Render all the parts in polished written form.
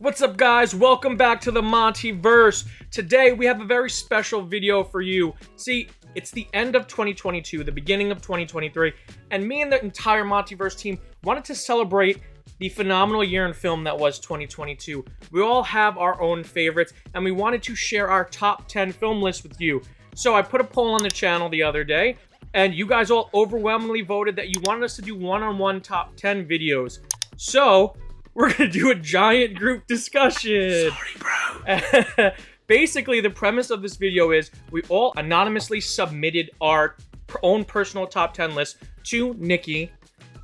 What's up, guys? Welcome back to the MontyVerse. Today we have a very special video for you. See, it's the end of 2022, the beginning of 2023, and me and the entire MontyVerse team wanted to celebrate the phenomenal year in film that was 2022. We all have our own favorites, and we wanted to share our top 10 film list with you. So I put a poll on the channel the other day, and you guys all overwhelmingly voted that you wanted us to do one-on-one top 10 videos. So we're gonna do a giant group discussion. Sorry, bro. Basically, the premise of this video is we all anonymously submitted our own personal top 10 list to Nikki,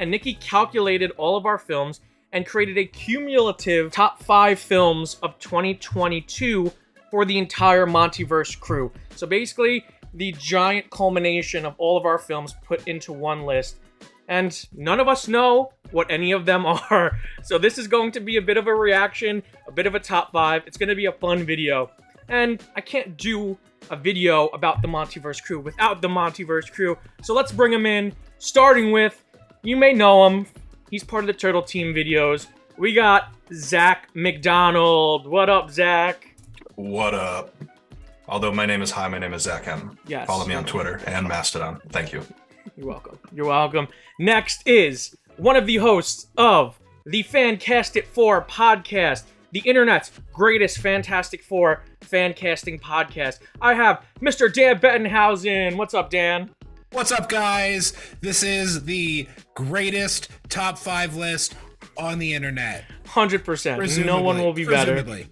and Nikki calculated all of our films and created a cumulative top 5 films of 2022 for the entire MontyVerse crew. So basically, the giant culmination of all of our films put into one list. And none of us know what any of them are. So this is going to be a bit of a reaction, a bit of a top 5. It's going to be a fun video. And I can't do a video about the MontyVerse crew without the MontyVerse crew. So let's bring him in, starting with, you may know him. He's part of the Turtle Team videos. We got Zach McDonald. What up, Zach? What up? Although my name is Zach M. Yes. Follow me on Twitter and Mastodon. Thank you. You're welcome. You're welcome. Next is one of the hosts of the Fancastic 4 podcast, the internet's greatest Fantastic Four fan casting podcast. I have Mr. Dan Bettenhausen. What's up, Dan? What's up, guys? This is the greatest top 5 list on the internet. 100%. No one will be better. Presumably.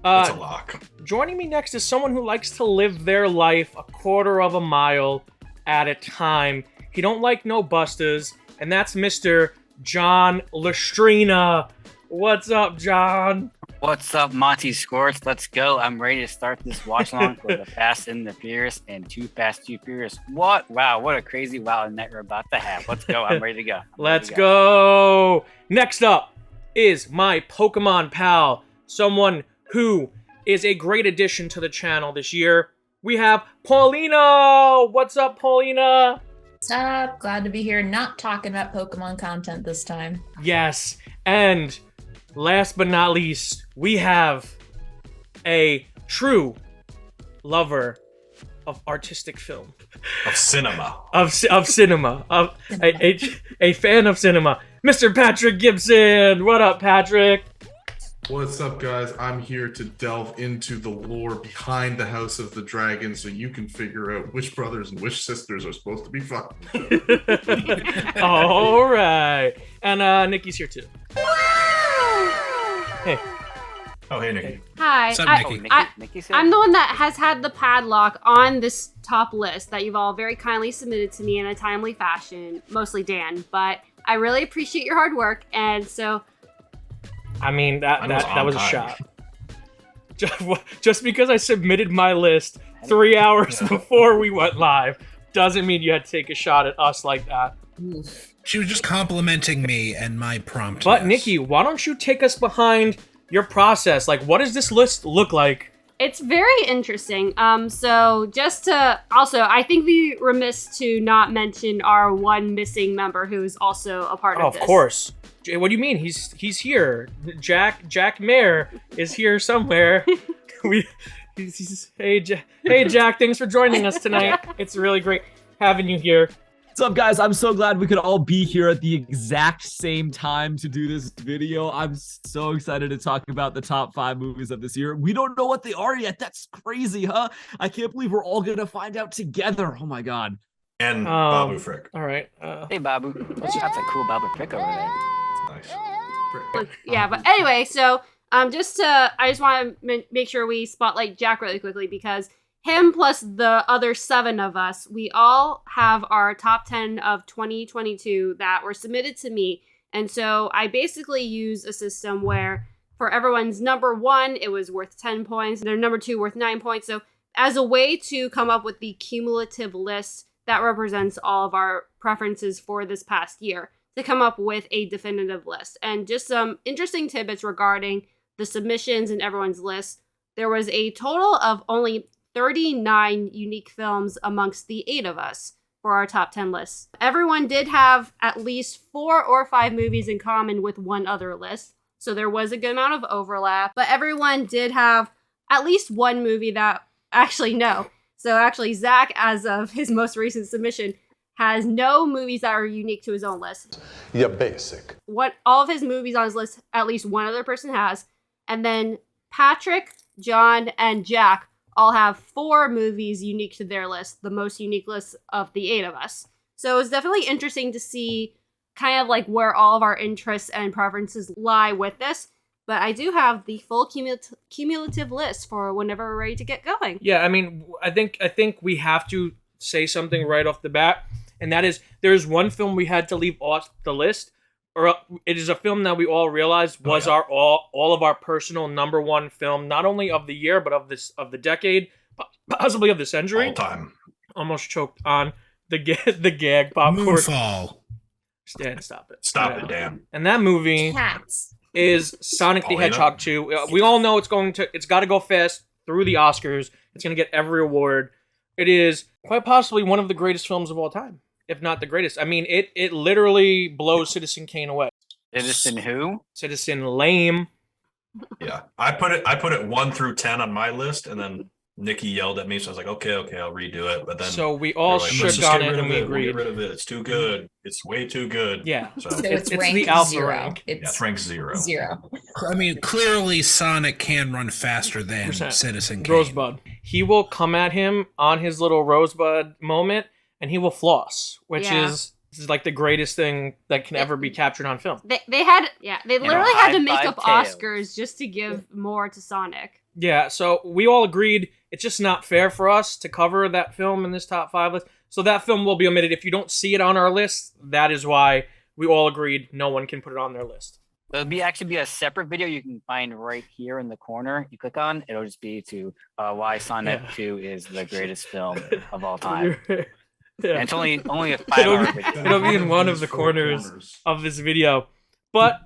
It's a lock. Joining me next is someone who likes to live their life a quarter of a mile at a time. He don't like no busters, and that's Mr. John Lustrina. What's up, John? What's up, MontyVerse Skwarf? Let's go. I'm ready to start this watch along for the Fast and the Furious and Too Fast, Too Furious. What? Wow, what a crazy wow night we're about to have. Let's go. I'm ready to go. Let's go. Next up is my Pokemon pal, someone who is a great addition to the channel this year. We have Paulina. What's up, Paulina? What's up? Glad to be here, not talking about Pokemon content this time. Yes, and last but not least, we have a true lover of artistic film. Of cinema. Of cinema. A fan of cinema. Mr. Patrick Gibson. What up, Patrick? What's up, guys? I'm here to delve into the lore behind the House of the Dragon so you can figure out which brothers and which sisters are supposed to be fucking. All right. And Nikki's here too. Hey. Oh, hey, Nikki. Hi. What's up, Nikki? Nikki's here? I'm the one that has had the padlock on this top list that you've all very kindly submitted to me in a timely fashion, mostly Dan, but I really appreciate your hard work, and so I mean, that was a time. shot. Just because I submitted my list 3 hours before we went live doesn't mean you had to take a shot at us like that. She was just complimenting me and my promptness. But Nikki, why don't you take us behind your process? Like, what does this list look like? it's very interesting. So just to also, I think we remiss to not mention our one missing member who is also a part of this. Of course. What do you mean? He's here. Jack Mayer is here somewhere. Hey Jack, thanks for joining us tonight. It's really great having you here. What's up, guys? I'm so glad we could all be here at the exact same time to do this video. I'm so excited to talk about the top 5 movies of this year. We don't know what they are yet. That's crazy, huh? I can't believe we're all gonna find out together. Oh my god. And Babu Frick. All right. Hey, Babu. That's a cool Babu Frick over there. Nice. Yeah, but anyway, so I just want to make sure we spotlight Jack really quickly, because him plus the other 7 of us, we all have our top 10 of 2022 that were submitted to me. And so I basically use a system where for everyone's number 1, it was worth 10 points. Their number 2 worth 9 points. So as a way to come up with the cumulative list that represents all of our preferences for this past year, to come up with a definitive list. And just some interesting tidbits regarding the submissions and everyone's list. There was a total of only 39 unique films amongst the 8 of us for our top 10 lists. Everyone did have at least 4 or 5 movies in common with one other list. So there was a good amount of overlap, but everyone did have at least one movie that actually no. So actually, Zach, as of his most recent submission, has no movies that are unique to his own list. Yeah, basic. What all of his movies on his list, at least one other person has, and then Patrick, John, and Jack all have 4 movies unique to their list, the most unique list of the 8 of us. So it's definitely interesting to see kind of like where all of our interests and preferences lie with this. But I do have the full cumulative list for whenever we're ready to get going. Yeah, I mean, I think we have to say something right off the bat, and that is there's one film we had to leave off the list, or it is a film that we all realized was our all of our personal number one film, not only of the year but of the decade, possibly of the century. All time. Almost choked on the gag popcorn. Moonfall. Stan, stop it. Stop it, Dan. And that movie Cats. is Sonic the Paulina? Hedgehog 2. We all know it's got to go fast through the Oscars. It's going to get every award. It is quite possibly one of the greatest films of all time, if not the greatest. I mean, it literally blows Citizen Kane away. Citizen who? Citizen Lame. Yeah, I put it 1 through 10 on my list, and then Nikki yelled at me, so I was like, okay, I'll redo it. But then So we all like, shook let's just on get it rid and of we it. We'll agreed. get rid of it. It's too good. It's way too good. Yeah. So So It's it's ranked the alpha 0. rank. yeah, it's ranked 0. 0. I mean, clearly Sonic can run faster than 100%. Citizen Kane. Rosebud. He will come at him on his little Rosebud moment, and he will floss, which Yeah. is like the greatest thing that can ever be captured on film. They literally had to make high up five tails. Oscars just to give more to Sonic. Yeah, so we all agreed it's just not fair for us to cover that film in this top 5 list. So that film will be omitted. If you don't see it on our list, that is why we all agreed no one can put it on their list. There'll actually be a separate video you can find right here in the corner. You click on, it'll just be to why Sonic Yeah. 2 is the greatest film of all time. And Yeah. it's only a 5-hour video. It'll be in one of the corners of this video. But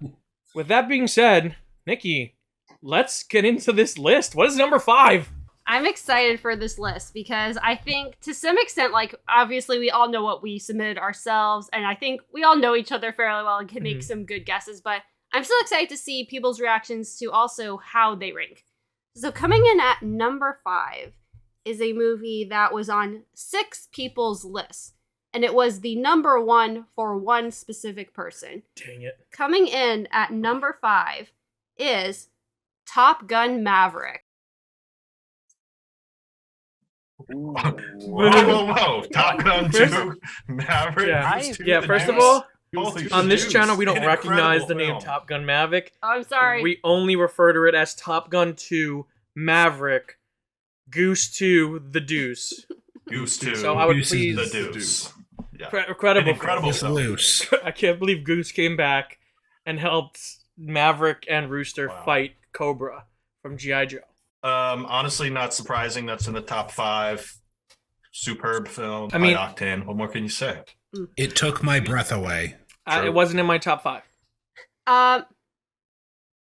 with that being said, Nikki, let's get into this list. What is number 5? I'm excited for this list because I think to some extent, like obviously we all know what we submitted ourselves, and I think we all know each other fairly well and can make some good guesses, but I'm still excited to see people's reactions to also how they rank. So coming in at number 5 is a movie that was on 6 people's lists, and it was the number 1 for one specific person. Dang it. Coming in at number 5 is Top Gun Maverick. Whoa. Top Gun 2, Maverick. Yeah. was 2 Yeah, the first of next. all, Holy on this shit. channel, we don't An recognize incredible the name film. Top Gun Maverick. Oh, I'm sorry. We only refer to it as Top Gun 2, Maverick, Goose 2, The Deuce. Goose 2. So I would Goose is please... The Deuce. Yeah. Incredible. An incredible It's film. loose. I can't believe Goose came back and helped Maverick and Rooster Wow. fight Cobra from G.I. Joe. Honestly, not surprising. That's in the top 5. Superb film. I mean- high octane. What more can you say? It took my breath away. True. It wasn't in my top 5.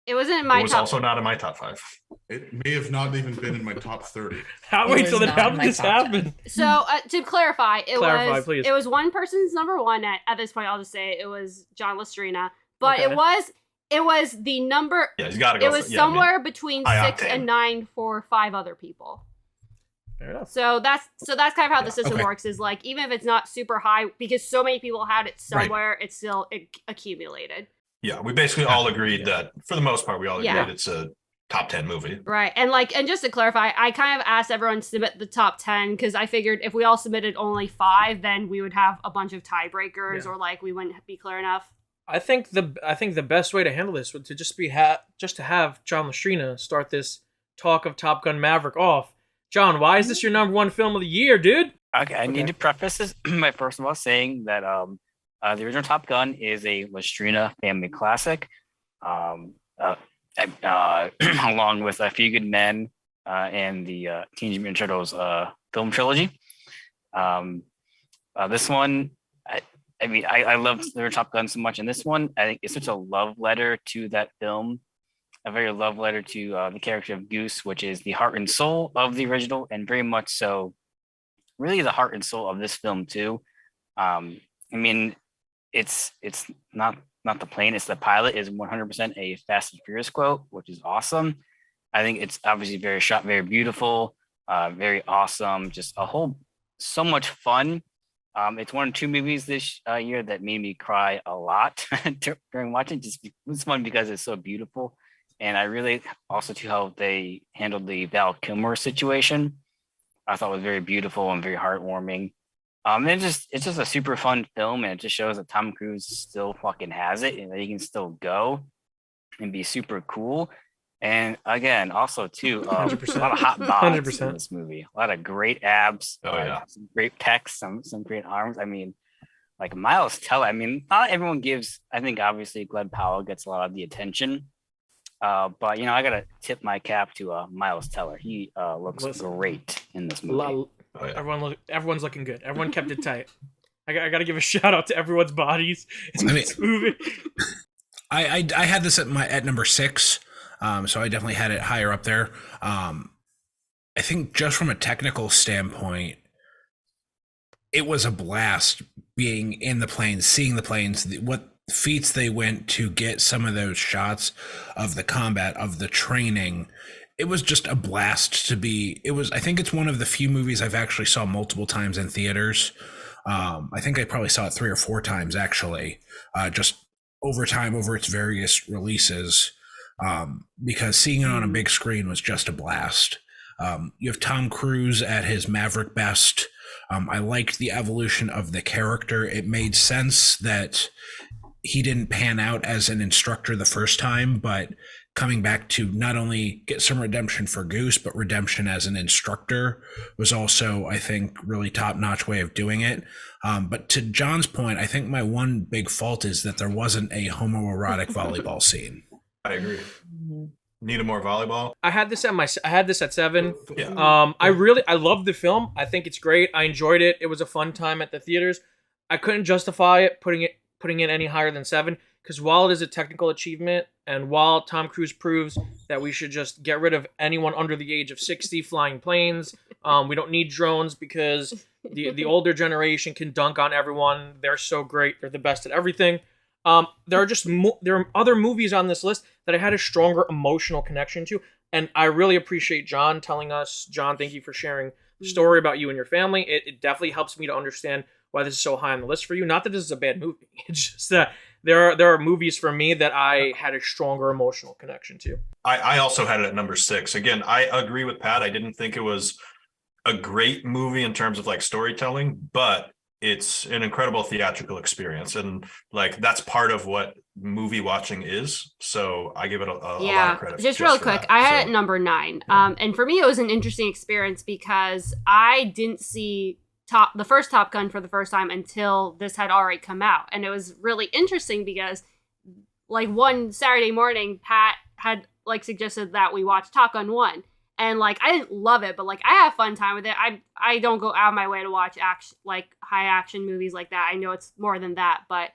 It wasn't in my It was top. also not in my top 5. It may have not even been in my top 30. How It wait was till then? not How in did my this top 10. happen? So to clarify, Please. it was one person's number 1 at this point. I'll just say it was John Lastrina, but Okay. it was the number. Yeah, he's got to go. It was somewhere between high 6 octane. and 9 for 5 other people. Fair enough. So that's kind of how the system okay. works. Is like even if it's not super high, because so many people had it somewhere, it's still accumulated. Yeah, we basically all agreed that, for the most part, we all agreed Yeah. it's a top 10 movie. Right. And just to clarify, I kind of asked everyone to submit the top 10 because I figured if we all submitted only 5, then we would have a bunch of tiebreakers Yeah. or like we wouldn't be clear enough. I think the best way to handle this would to just be just to have John Lastrina start this talk of Top Gun Maverick off. John, why is this your number 1 film of the year, dude? Okay, I need to preface this by first of all saying that the original Top Gun is a Lastrina family classic, along with A Few Good Men and the Teenage Mutant Ninja Turtles film trilogy. This one, I loved the Top Gun so much, and this one I think is such a love letter to that film. A very love letter to the character of Goose, which is the heart and soul of the original, and very much so, really the heart and soul of this film too. I mean, it's not not the plane, it's the pilot, is 100% a Fast and Furious quote, which is awesome. I think it's obviously very shot, very beautiful, very awesome, just so much fun. It's one or two movies this year that made me cry a lot during watching. It was fun because it's so beautiful. And I really also too how they handled the Val Kilmer situation. I thought was very beautiful and very heartwarming. It's just a super fun film, and it just shows that Tom Cruise still fucking has it and that he can still go and be super cool. And again, also too, a 100%. lot of hot bodies 100%. in this movie. A lot of great abs. Oh, yeah. Some great pecs, some great arms. I mean, like Miles Teller. I mean, not everyone gives. I think obviously Glenn Powell gets a lot of the attention. But you know, I gotta tip my cap to Miles Teller. He looks great in this movie. Oh, yeah. Everyone's looking good. Everyone kept it tight. I gotta give a shout out to everyone's bodies in this movie. I had this at number 6. So I definitely had it higher up there. I think just from a technical standpoint, it was a blast being in the planes, seeing the planes, what feats they went to get some of those shots of the combat, of the training. It was just a blast to be. I think it's one of the few movies I've actually saw multiple times in theaters. I think I probably saw it 3 or 4 times actually, just over time, over its various releases. Because seeing it on a big screen was just a blast. You have Tom Cruise at his Maverick best. I liked the evolution of the character. It made sense that he didn't pan out as an instructor the first time, but coming back to not only get some redemption for Goose, but redemption as an instructor was also, I think, really top-notch way of doing it. But to John's point, I think my one big fault is that there wasn't a homoerotic volleyball scene. I agree. Needed more volleyball. I had this at 7. Yeah. I loved the film. I think it's great. I enjoyed it. It was a fun time at the theaters. I couldn't justify it putting it any higher than 7, because while it is a technical achievement, and while Tom Cruise proves that we should just get rid of anyone under the age of 60 flying planes, we don't need drones because the older generation can dunk on everyone. They're so great. They're the best at everything. There are other movies on this list that I had a stronger emotional connection to, and I really appreciate John telling us. John, thank you for sharing the story about you and your family. It definitely helps me to understand why this is so high on the list for you. Not that this is a bad movie. It's just that there are movies for me that I had a stronger emotional connection to. I also had it at number 6. Again, I agree with Pat. I didn't think it was a great movie in terms of like storytelling, but it's an incredible theatrical experience, and like that's part of what movie watching is. So I give it a lot of credit. Just real quick, I had it at number 9. And for me, it was an interesting experience because I didn't see the first Top Gun for the first time until this had already come out, and it was really interesting because, like, one Saturday morning, Pat had like suggested that we watch Top Gun 1. And like I didn't love it, but like I had a fun time with it. I don't go out of my way to watch high action movies like that. I know it's more than that, but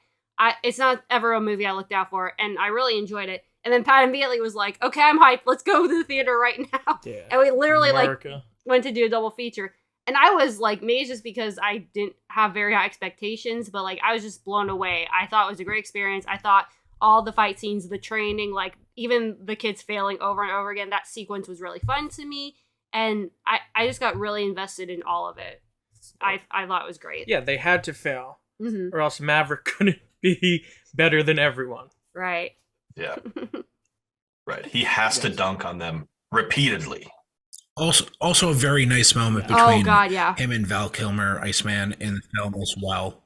it's not ever a movie I looked out for, and I really enjoyed it. And then Pat immediately was like, "Okay, I'm hyped. Let's go to the theater right now." Yeah. And we literally went to do a double feature. And I was like amazed just because I didn't have very high expectations, but like I was just blown away. I thought it was a great experience. I thought all the fight scenes, the training, like even the kids failing over and over again, that sequence was really fun to me. And I just got really invested in all of it. I thought it was great. Yeah, they had to fail, or else Maverick couldn't be better than everyone. Right. Yeah. Right. He has to dunk on them repeatedly. Also a very nice moment between him and Val Kilmer, Iceman, in the film as well.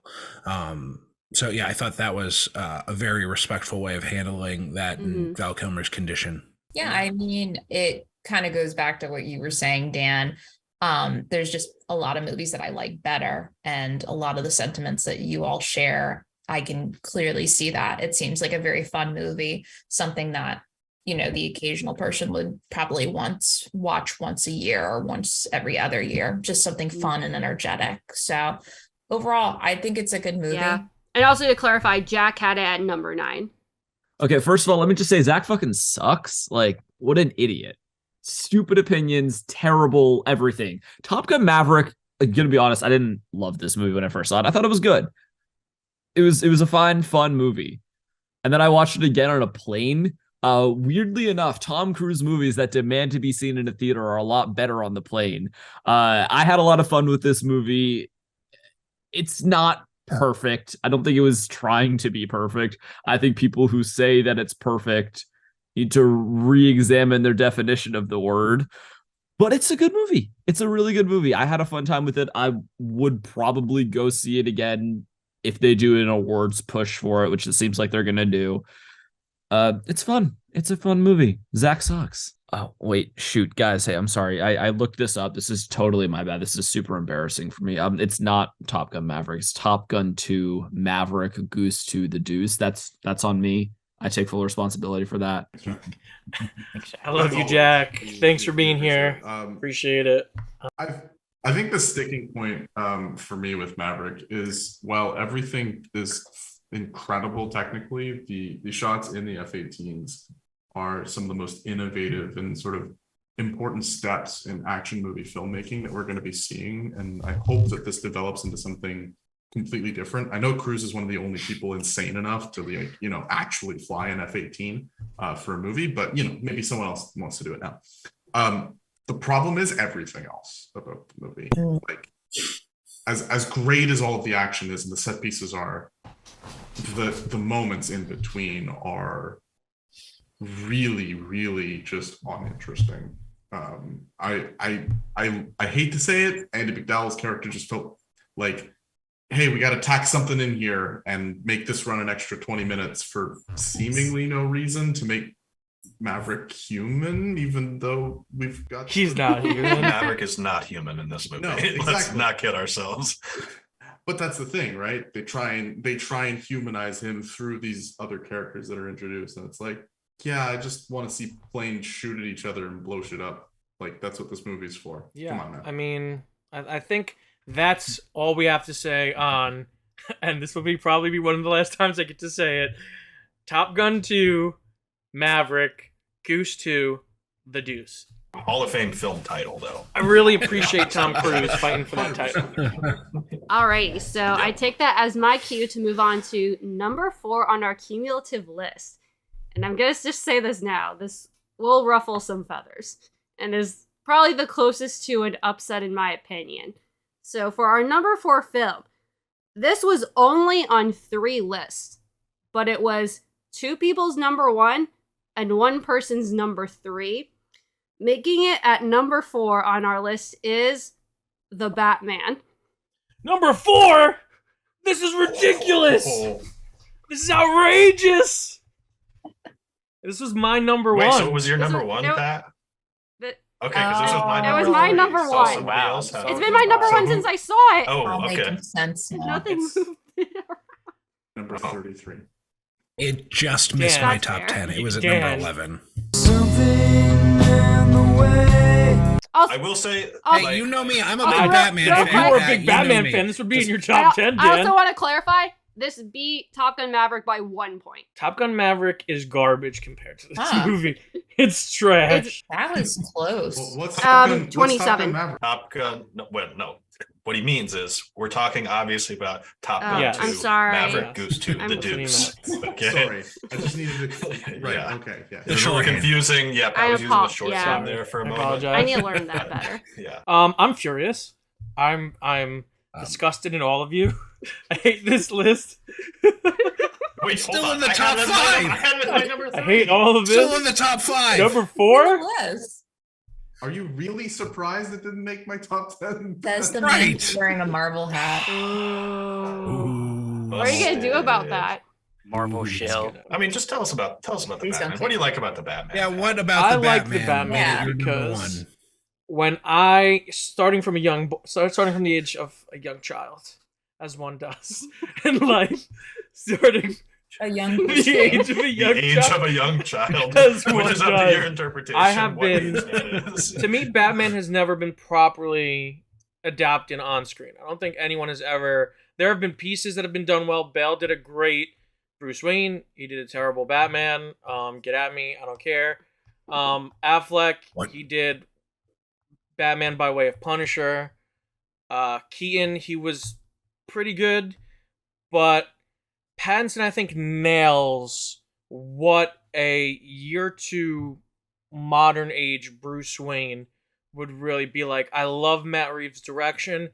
So yeah, I thought that was a very respectful way of handling that in Val Kilmer's condition. Yeah, I mean, it kind of goes back to what you were saying, Dan. There's just a lot of movies that I like better, and a lot of the sentiments that you all share, I can clearly see that. It seems like a very fun movie, something that, you know, the occasional person would probably watch once a year or once every other year, just something fun and energetic. So overall, I think it's a good movie. Yeah. And also to clarify, Jack had it at number 9. Okay, first of all, let me just say Zach fucking sucks. Like, what an idiot. Stupid opinions, terrible everything. Top Gun Maverick, I'm gonna be honest, I didn't love this movie when I first saw it. I thought it was good. It was a fine, fun movie. And then I watched it again on a plane. Weirdly enough, Tom Cruise movies that demand to be seen in a theater are a lot better on the plane. I had a lot of fun with this movie. It's not perfect. I don't think it was trying to be perfect. I think people who say that it's perfect need to re-examine their definition of the word. But it's a good movie. It's a really good movie. I had a fun time with it. I would probably go see it again if they do an awards push for it, which it seems like they're gonna do. It's fun. It's a fun movie. Zach sucks. Oh, wait, shoot, guys. Hey, I'm sorry. I looked this up. This is totally my bad. This is super embarrassing for me. It's not Top Gun Maverick. It's Top Gun 2 Maverick Goose to the Deuce. That's on me. I take full responsibility for that. I love you, Jack. Thanks for being here. Appreciate it. I think the sticking point for me with Maverick is, while everything is incredible technically, the shots in the F-18s are some of the most innovative and sort of important steps in action movie filmmaking that we're going to be seeing. And I hope that this develops into something completely different. I know Cruise is one of the only people insane enough to, like, you know, actually fly an F-18 for a movie, but, you know, maybe someone else wants to do it now. The problem is everything else about the movie. Like, as great as all of the action is and the set pieces are, the moments in between are really, really just uninteresting. I hate to say it, Andy McDowell's character just felt like, hey, we got to tack something in here and make this run an extra 20 minutes for seemingly no reason to make Maverick human, even though we've got... He's not human. Maverick is not human in this movie. No, exactly. Let's not kid ourselves. But that's the thing, right? They try and humanize him through these other characters that are introduced, and it's like, yeah, I just want to see planes shoot at each other and blow shit up. Like, that's what this movie's for. Yeah, come on now. I mean, I think that's all we have to say on, and this will probably be one of the last times I get to say it, Top Gun 2, Maverick, Goose 2, The Deuce. Hall of Fame film title, though. I really appreciate Tom Cruise fighting for that title. Alrighty, so I take that as my cue to move on to number 4 on our cumulative list. And I'm going to just say this now. This will ruffle some feathers and is probably the closest to an upset in my opinion. So for our number 4 film, this was only on 3 lists, but it was 2 people's number 1 and 1 person's number 3. Making it at number 4 on our list is The Batman. Number 4? This is ridiculous! This is outrageous! This was my number 1. Wait, so it was your number was- 1, no, Pat? But- Okay, because this was my It number was my 3. number So 1. somebody else had It's it. been my number So 1 who- since I saw it. Oh, All okay. making sense now. Nothing it's- moved it around. Number 33. It just missed Dan. my That's top fair. 10. It was at Dan. number 11. I will say, Also, Hey, you know me. I'm a Oh, big no, Batman no, fan. If you were a Pat, big you know Batman me. fan, this would be in your I, top 10, I also Dan. want to clarify, this beat Top Gun Maverick by 1 point. Top Gun Maverick is garbage compared to this Huh. movie. It's trash. That was close. Well, what's Top Gun- what's Top 27. Gun Maverick? Top Gun. No, well, no. What he means is we're talking obviously about Top Gun Yeah. 2, I'm sorry. Maverick Goose 2, I'm The listening Deuce. Okay. Sorry, I just needed to. Right. Yeah. Okay. Yeah. If it were shorthand. confusing, yeah, I I was using the short yeah. form there for a I moment. apologize. I need to learn that better. Yeah. I'm furious. I'm disgusted in all of you. I hate this list. Wait, Still hold in on. the I top had it- 5. I had it at my number 3. I hate all of Still in this. the top 5. Number 4? Yes. Are you really surprised it didn't make my top 10? That's the Right. man wearing a Marvel hat. Ooh. What are you going to do about that? Marvel Ooh, shell. I mean, just tell us about the Please Batman. don't What do you like about the Batman? Yeah, what about I the like Batman? the Batman Yeah. You're number because 1. when I starting from the age of a young child, as one does in life, starting A young from the age of a The young age child. of a young child, As which one is up to does. your interpretation. I have what been- it is. To me, Batman has never been properly adapted on screen. I don't think anyone has ever. There have been pieces that have been done well. Bale did a great Bruce Wayne. He did a terrible Batman. Get at me. I don't care. Affleck. What? He did Batman by way of Punisher. Keaton. He was pretty good, but Pattinson, I think, nails what a year two modern age Bruce Wayne would really be like. I love Matt Reeves' direction.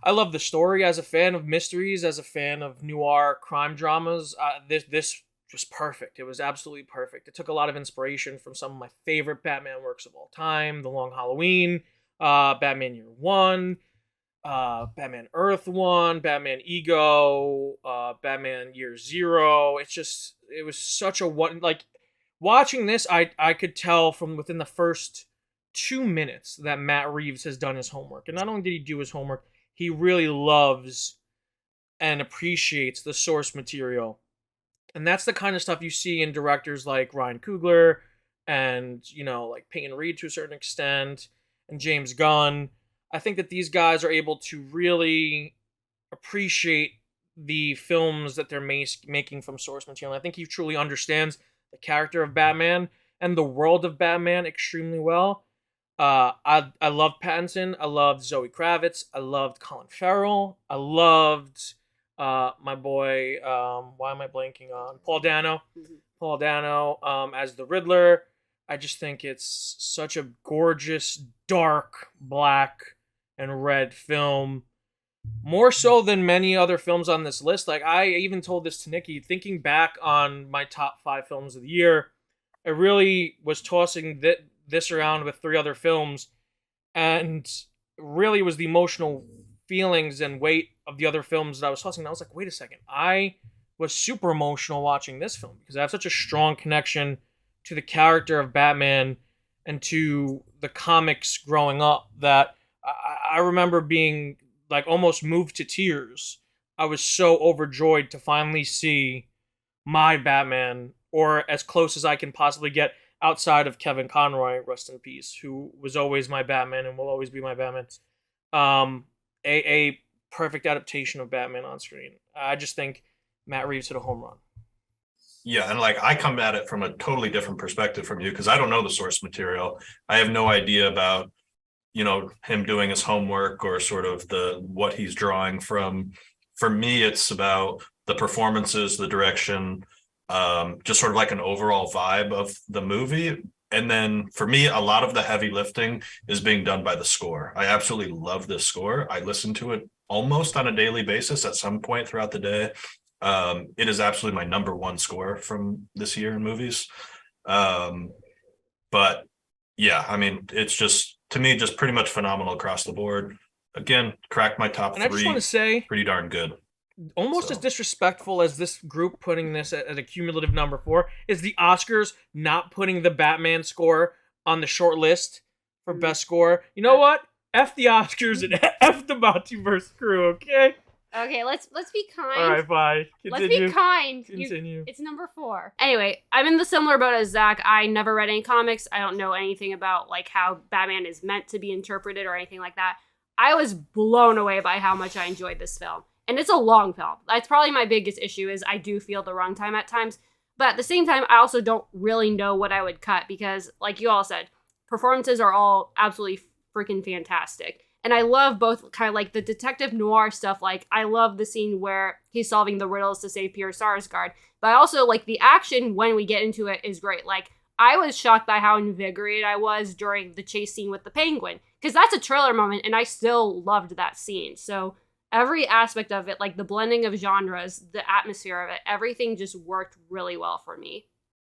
I love the story as a fan of mysteries, as a fan of noir crime dramas. This was perfect. It was absolutely perfect. It took a lot of inspiration from some of my favorite Batman works of all time: The Long Halloween, Batman Year One, Batman Earth One, Batman Ego, Batman Year Zero. It was such a one. Like watching this, I could tell from within the first 2 minutes that Matt Reeves has done his homework, and not only did he do his homework, he really loves and appreciates the source material. And that's the kind of stuff you see in directors like Ryan Coogler and, like Peyton Reed to a certain extent and James Gunn. I think that these guys are able to really appreciate the films that they're making from source material. I think he truly understands the character of Batman and the world of Batman extremely well. I loved Pattinson. I loved Zoe Kravitz. I loved Colin Farrell. I loved my boy. Why am I blanking on Paul Dano? Mhm. Paul Dano as the Riddler. I just think it's such a gorgeous, dark, black and red film. More so than many other films on this list. Like I even told this to Nikki, thinking back on my top 5 films of the year, I really was tossing this around with 3 other films, and really was the emotional feelings and weight of the other films that I was tossing. And I was like, wait a second, I was super emotional watching this film because I have such a strong connection to the character of Batman and to the comics growing up that I remember being like almost moved to tears. I was so overjoyed to finally see my Batman, or as close as I can possibly get outside of Kevin Conroy, rest in peace, who was always my Batman and will always be my Batman. A perfect adaptation of Batman on screen. I just think Matt Reeves hit a home run. Yeah, and like I come at it from a totally different perspective from you because I don't know the source material. I have no idea about him doing his homework or sort of what he's drawing from. For me, it's about the performances, the direction, just sort of like an overall vibe of the movie. And then for me, a lot of the heavy lifting is being done by the score. I absolutely love this score. I listen to it almost on a daily basis at some point throughout the day. It is absolutely my number 1 score from this year in movies. But yeah, I mean, it's just, to me, just pretty much phenomenal across the board. Again, cracked my top 3. And I just want to say, pretty darn good. Almost as disrespectful as this group putting this at a cumulative number 4 is the Oscars not putting the Batman score on the short list for best score. You know what? F the Oscars and F the MontyVerse crew, okay? Okay, let's be kind. All right, bye. Continue. Let's be kind. Continue. It's number 4. Anyway, I'm in the similar boat as Zach. I never read any comics. I don't know anything about like how Batman is meant to be interpreted or anything like that. I was blown away by how much I enjoyed this film. And it's a long film. That's probably my biggest issue is I do feel the runtime at times. But at the same time, I also don't really know what I would cut because, like you all said, performances are all absolutely freaking fantastic. And I love both kind of like the detective noir stuff. Like, I love the scene where he's solving the riddles to save Pierre Sarsgaard. But I also like the action when we get into it is great. Like, I was shocked by how invigorated I was during the chase scene with the penguin. Because that's a thriller moment, and I still loved that scene. So every aspect of it, like the blending of genres, the atmosphere of it, everything just worked really well for me.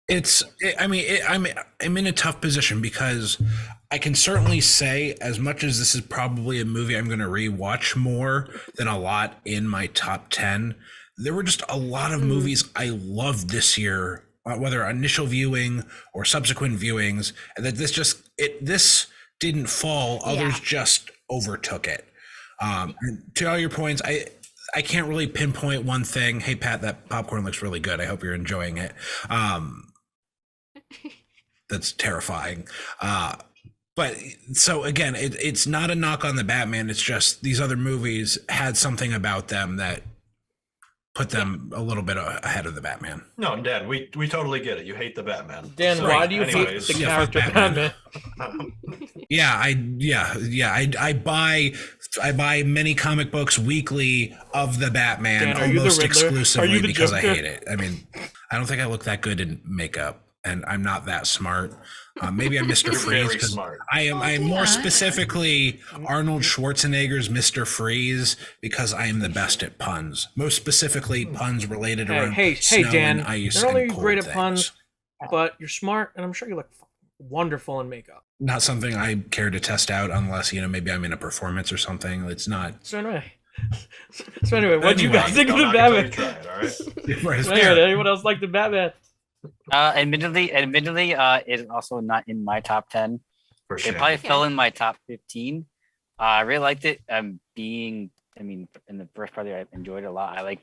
I'm in a tough position because I can certainly say, as much as this is probably a movie I'm going to rewatch more than a lot in my top 10, there were just a lot of movies I loved this year, whether initial viewing or subsequent viewings, and that this didn't fall. Others just overtook it. And to all your points, I can't really pinpoint one thing. Hey, Pat, that popcorn looks really good. I hope you're enjoying it. That's terrifying. But so again, it's not a knock on the Batman. It's just these other movies had something about them that put them a little bit ahead of the Batman. No, Dan, we totally get it. You hate the Batman. Dan, So, why do you hate anyways, the Yeah, fuck character Batman. Batman? I buy many comic books weekly of the Batman, Dan, are you the almost Riddler? Are exclusively you the because I Joker? hate it. I mean, I don't think I look that good in makeup, and I'm not that smart. Maybe I'm Mr. You're Freeze very because smart. I am Yeah. more specifically Arnold Schwarzenegger's Mr. Freeze because I am the best at puns. Most specifically, puns related around snow Dan. and ice Not only are and you cold great at things. puns, but you're smart, and I'm sure you look wonderful in makeup. Not something I care to test out unless, maybe I'm in a performance or something. It's not. So anyway, what do you guys think of the Don't knock Batman? it till you try it, all right? Right, So anyway, anyone else like the Batman? Admittedly, it is also not in my top 10. For It sure. probably fell in my top 15. I really liked it. In the first part, I enjoyed it a lot. I like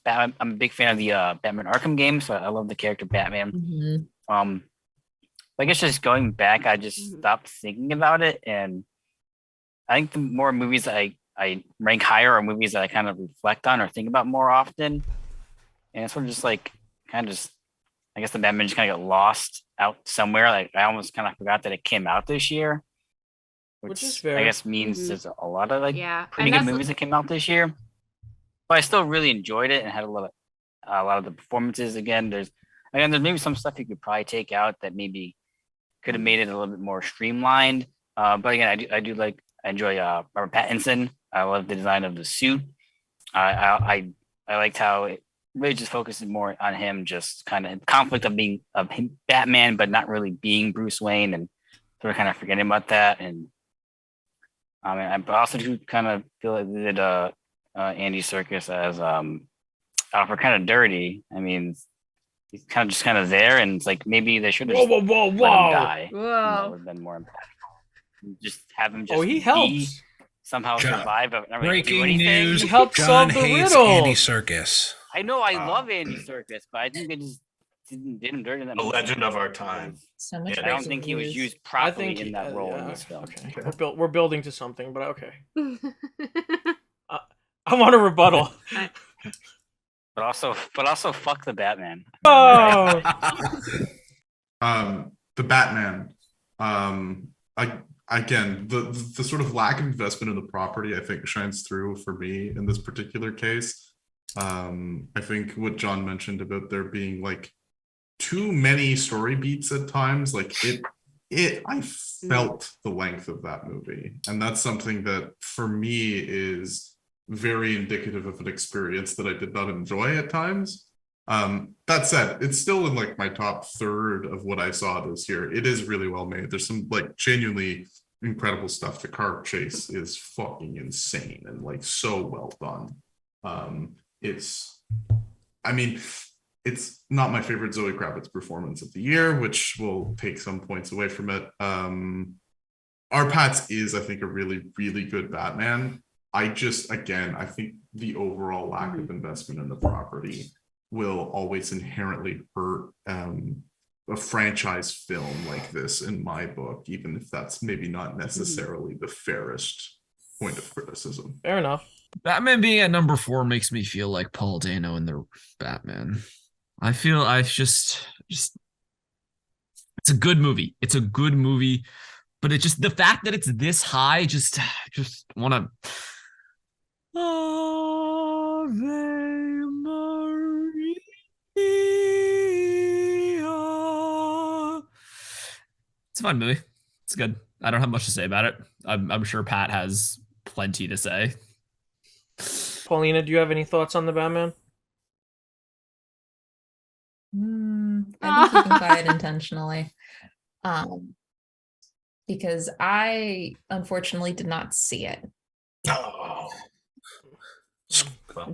Batman. I'm a big fan of the Batman Arkham game, so I love the character Batman. Mhm. I guess just going back, I just stopped thinking about it, and I think the more movies I rank higher are movies that I kind of reflect on or think about more often, and it's sort of just like I guess the Batman just kind of got lost out somewhere. Like I almost kind of forgot that it came out this year, Which is I fair. guess means there's a lot of Yeah, pretty and good that's- movies that came out this year. But I still really enjoyed it and had a lot of the performances. There's maybe some stuff you could probably take out that maybe could have made it a little bit more streamlined. But again, I enjoy Robert Pattinson. I love the design of the suit. I liked how it really just focuses more on him, just kind of conflict of him Batman, but not really being Bruce Wayne, and sort of kind of forgetting about that. And I also do kind of feel like they did Andy Serkis as Alfred kind of dirty. I mean, he's kind of there, and it's like maybe they should have Whoa, let him die. Whoa. That would have been more impactful. Just have him just Oh, he be- helps. somehow John, survive. But not really do Breaking anything. news: He helped John solve the hates riddle. Andy Serkis. I know I Wow. love Andy Serkis, but I think they just did him dirty in that A movie. legend of our time. So much. Yeah, I don't breaking think he was news. used I properly think in that role in this film. Okay, we're building to something, but okay. I want a rebuttal. But also fuck the Batman. Oh, The Batman. Again, the sort of lack of investment in the property, I think, shines through for me in this particular case. I think what John mentioned about there being like too many story beats at times, like I felt the length of that movie, and that's something that for me is very indicative of an experience that I did not enjoy at times. That said, it's still in like my top third of what I saw this year. It is really well made. There's some like genuinely incredible stuff. The car chase is fucking insane and like so well done. It's not my favorite Zoe Kravitz performance of the year, which will take some points away from it. Our Pats is, I think, a really, really good Batman. I think the overall lack of investment in the property will always inherently hurt a franchise film like this in my book, even if that's maybe not necessarily the fairest point of criticism. fair enough. Batman being at number 4 makes me feel like Paul Dano in the Batman. I just it's a good movie. It's a good movie, but it just the fact that it's this high just want to Ave Maria. It's a fun movie. It's good. I don't have much to say about it. I'm sure Pat has plenty to say. Paulina, do you have any thoughts on the Batman? I think you can buy it intentionally. Because I unfortunately did not see it. Oh.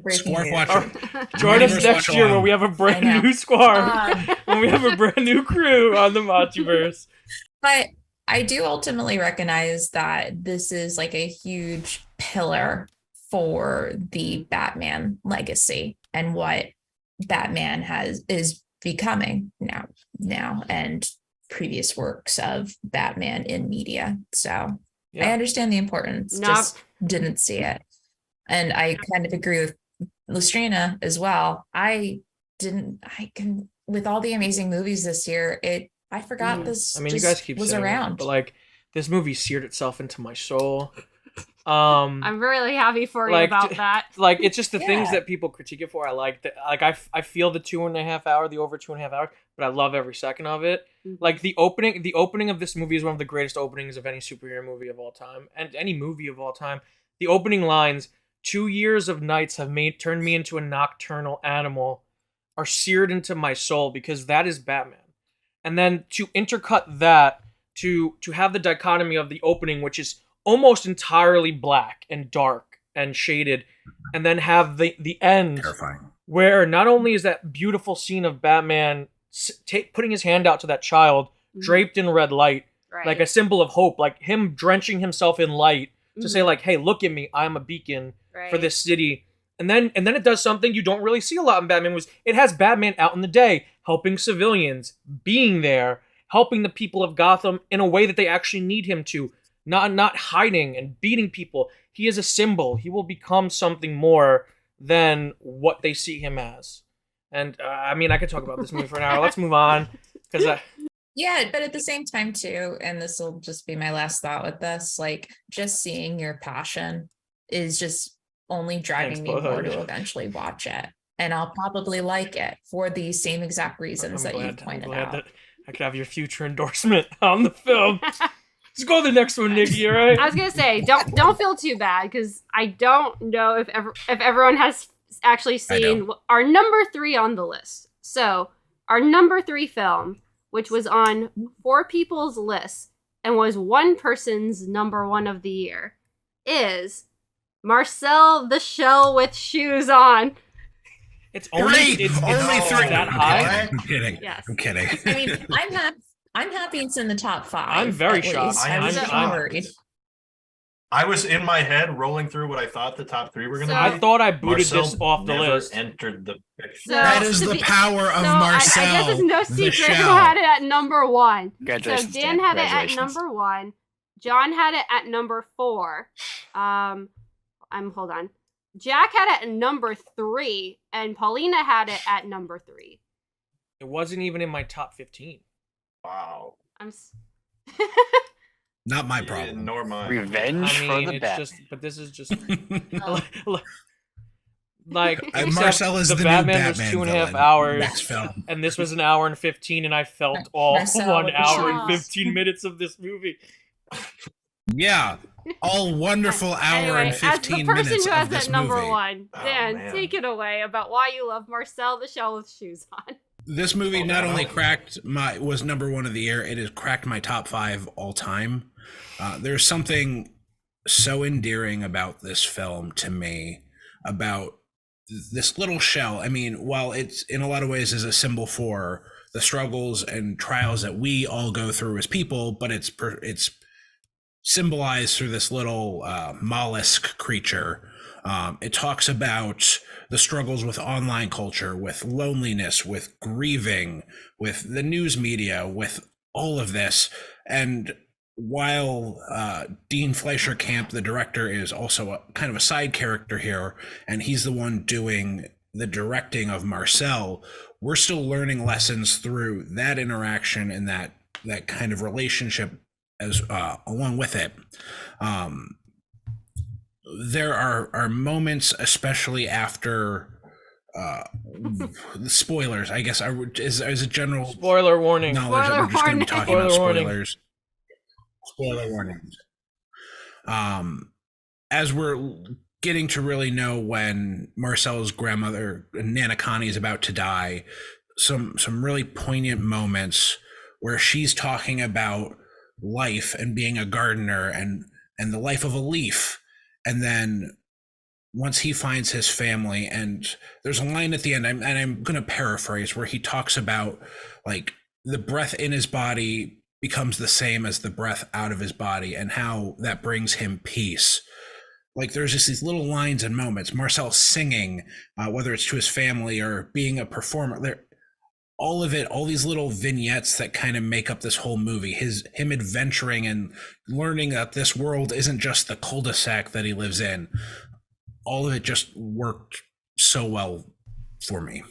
Breaking Skwarf news. watcher. Join us MontyVerse next year when we have a brand I know. new squad. When we have a brand new crew on the MontyVerse. But I do ultimately recognize that this is like a huge pillar for the Batman legacy and what Batman is becoming now and previous works of Batman in media. So I Yeah. understand the importance, Not- just didn't see it. And I kind of agree with Lustrina as well. I can, with all the amazing movies this year, I forgot this I mean, you just guys keep was saying around. it, but like this movie seared itself into my soul. I'm really happy for you like, about that. Like, it's just the things Yeah. that people critique it for. I like that. Like, I feel the 2.5 hour, the over 2.5 hours, but I love every second of it. Mhm. Like the opening of this movie is one of the greatest openings of any superhero movie of all time, and any movie of all time. The opening lines, "2 years of nights have turned me into a nocturnal animal," are seared into my soul because that is Batman. And then to intercut that, to have the dichotomy of the opening, which is almost entirely black and dark and shaded, and then have the end Terrifying. where not only is that beautiful scene of Batman putting his hand out to that child draped in red light, Right. like a symbol of hope, like him drenching himself in light to say Mhm. like, hey, look at me, I'm a beacon Right. for this city. And then it does something you don't really see a lot in Batman. Was it has Batman out in the day helping civilians, being there, helping the people of Gotham in a way that they actually need him to, not hiding and beating people. He is a symbol. He will become something more than what they see him as. And I mean, I could talk about this movie for an hour. Let's move on because Yeah, but at the same time too, and this will just be my last thought with this, like just seeing your passion is just only driving me both more of you. to eventually watch it. And I'll probably like it for the same exact reasons that you I'm pointed glad out. that I could have your future endorsement on the film. Let's go to the next one, Nikki. All right. I was gonna say, don't feel too bad because I don't know if everyone has actually seen our number 3 on the list. So our number 3 film, which was on 4 people's list and was one person's number 1 of the year, is Marcel the Shell with Shoes On. It's only Three! it's Only it's three. that I'm high. kidding. I'm kidding. Yes. I'm kidding. I mean, I'm happy it's in the top 5. I'm very at shocked. least. I am I was shocked. worried. I was in my head rolling through what I thought the top 3 were going to So- be. I thought I booted Marcel this off the never list. entered the picture. So- That is to the be- power of So Marcel. I guess it's no the secret who shell. had it at number 1. So Congratulations, Dan had it at Congratulations. number 1. John had it at number 4. Hold on. Jack had it at number 3, and Paulina had it at number 3. It wasn't even in my top 15. Wow. Not my Yeah, problem. nor mine. Revenge I mean, for the it's bat. just, but this is just like except Marcel is the new Batman was Batman 2.5 villain hours, next film. and this was an hour and 15, and I felt all Marcel 1 with the hour and shoes. 15 minutes of this movie. Yeah, all wonderful hour Anyway, and 15 as the person minutes who of has this it number movie. 1, Oh, Dan, man. take it away about why you love Marcel the Shell with Shoes On. This movie Oh, not wow. only was number 1 of the year, it has cracked my top 5 all time. There's something so endearing about this film to me, about this little shell. I mean, while it's in a lot of ways is a symbol for the struggles and trials that we all go through as people, but it's symbolized through this little mollusk creature. It talks about the struggles with online culture, with loneliness, with grieving, with the news media, with all of this. And while Dean Fleischer Camp, the director, is also kind of a side character here, and he's the one doing the directing of Marcel, we're still learning lessons through that interaction and that kind of relationship as along with it. There are moments, especially after spoilers, I guess, is a general Spoiler warning. knowledge that we're just going to be talking about Spoiler warning. spoilers. Spoiler warnings. As we're getting to really know when Marcel's grandmother, Nana Connie, is about to die, some really poignant moments where she's talking about life and being a gardener and the life of a leaf. And then once he finds his family, and there's a line at the end, and I'm going to paraphrase, where he talks about like the breath in his body becomes the same as the breath out of his body, and how that brings him peace. Like there's just these little lines and moments. Marcel singing, whether it's to his family or being a performer, all of it, all these little vignettes that kind of make up this whole movie. Him adventuring and learning that this world isn't just the cul-de-sac that he lives in. All of it just worked so well for me.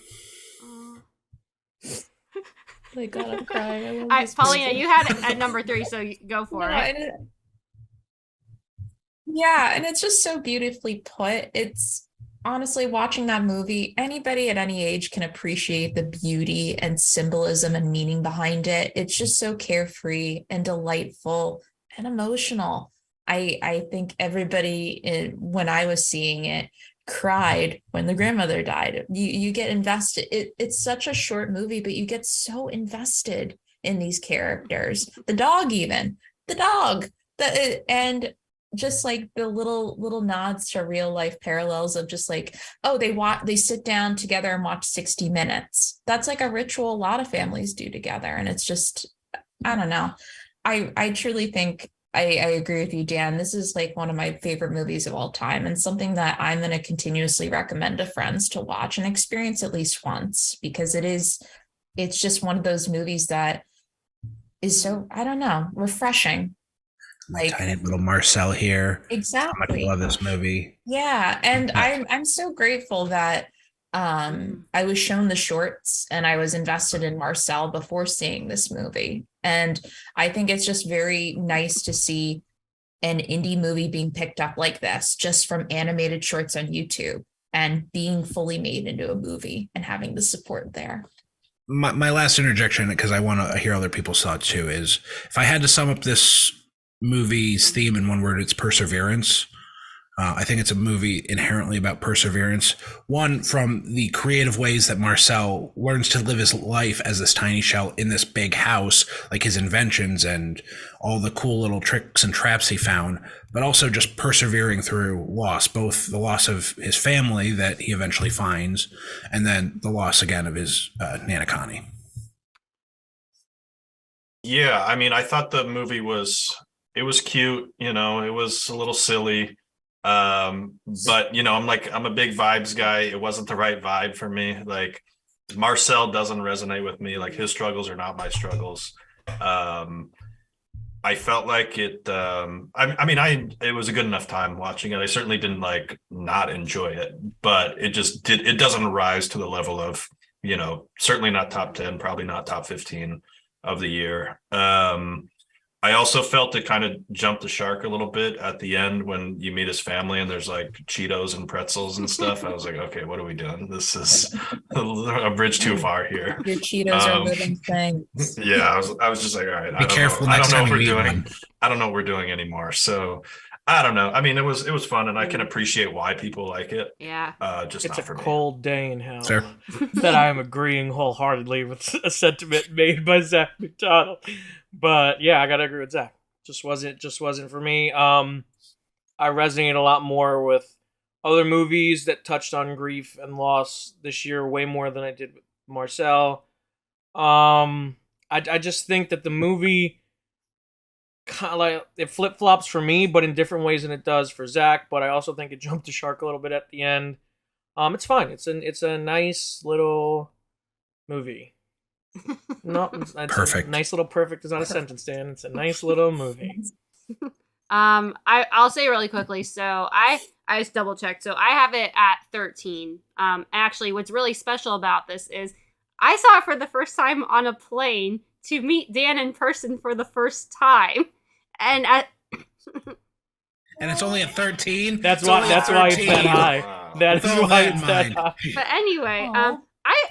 My God, I'm crying. I love this Paulina, movie. you had it at number 3, so go for No, it. Yeah, and it's just so beautifully put. It's honestly watching that movie, anybody at any age can appreciate the beauty and symbolism and meaning behind it. It's just so carefree and delightful and emotional. I think everybody when I was seeing it cried when the grandmother died. You get invested. It's such a short movie, but you get so invested in these characters. The dog, even the dog, and just like the little nods to real life parallels of just like, oh, they sit down together and watch 60 Minutes. That's like a ritual a lot of families do together. And it's just, I don't know. I truly think I agree with you, Dan. This is like one of my favorite movies of all time, and something that I'm going to continuously recommend to friends to watch and experience at least once, because it's just one of those movies that is so, I don't know, refreshing. Like tiny little Marcel here. Exactly. I love this movie. Yeah, and I'm so grateful that I was shown the shorts and I was invested in Marcel before seeing this movie. And I think it's just very nice to see an indie movie being picked up like this, just from animated shorts on YouTube and being fully made into a movie and having the support there. My last interjection, because I want to hear other people's thoughts too, is if I had to sum up this movie's theme in one word, it's perseverance. I think it's a movie inherently about perseverance. One, from the creative ways that Marcel learns to live his life as this tiny shell in this big house, like his inventions and all the cool little tricks and traps he found, but also just persevering through loss, both the loss of his family that he eventually finds, and then the loss again of his Nana Connie. Yeah, I mean, I thought the movie was cute, it was a little silly. But I'm a big vibes guy. It wasn't the right vibe for me. Like Marcel doesn't resonate with me. Like his struggles are not my struggles. I felt like it, it was a good enough time watching it. I certainly didn't like not enjoy it, but it doesn't rise to the level of, certainly not top 10, probably not top 15 of the year. I also felt it kind of jumped the shark a little bit at the end when you meet his family and there's like Cheetos and pretzels and stuff. I was like, okay, what are we doing? This is a bridge too far here. Your Cheetos are living things. Yeah, I was just like, all right, Be careful next time you eat one. I don't know what we're doing anymore. So I don't know. I mean, it was fun, and I can appreciate why people like it. Yeah. Just it's not a for me. cold day in hell. Sure. That I am agreeing wholeheartedly with a sentiment made by Zach McDonald. But yeah, I gotta agree with Zach. Just wasn't for me. I resonate a lot more with other movies that touched on grief and loss this year, way more than I did with Marcel. I just think that the movie kind of like it flip flops for me, but in different ways than it does for Zach. But I also think it jumped the shark a little bit at the end. It's fine. It's a nice little movie. No, it's perfect. Nice little perfect is not a sentence, Dan. It's a nice little movie. I'll say really quickly. So I just double checked. So I have it at 13. Actually, what's really special about this is I saw it for the first time on a plane to meet Dan in person for the first time, and and it's only at 13. That's why it's that high. Wow. That is why it's that high. But anyway,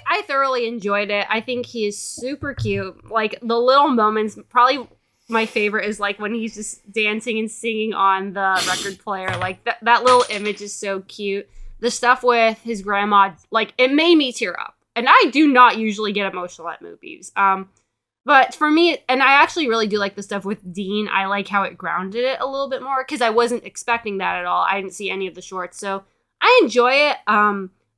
I thoroughly enjoyed it. I think he is super cute. Like the little moments, probably my favorite is like when he's just dancing and singing on the record player. Like that little image is so cute. The stuff with his grandma, like it made me tear up. And I do not usually get emotional at movies. But for me, and I actually really do like the stuff with Dean. I like how it grounded it a little bit more because I wasn't expecting that at all. I didn't see any of the shorts, so I enjoy it.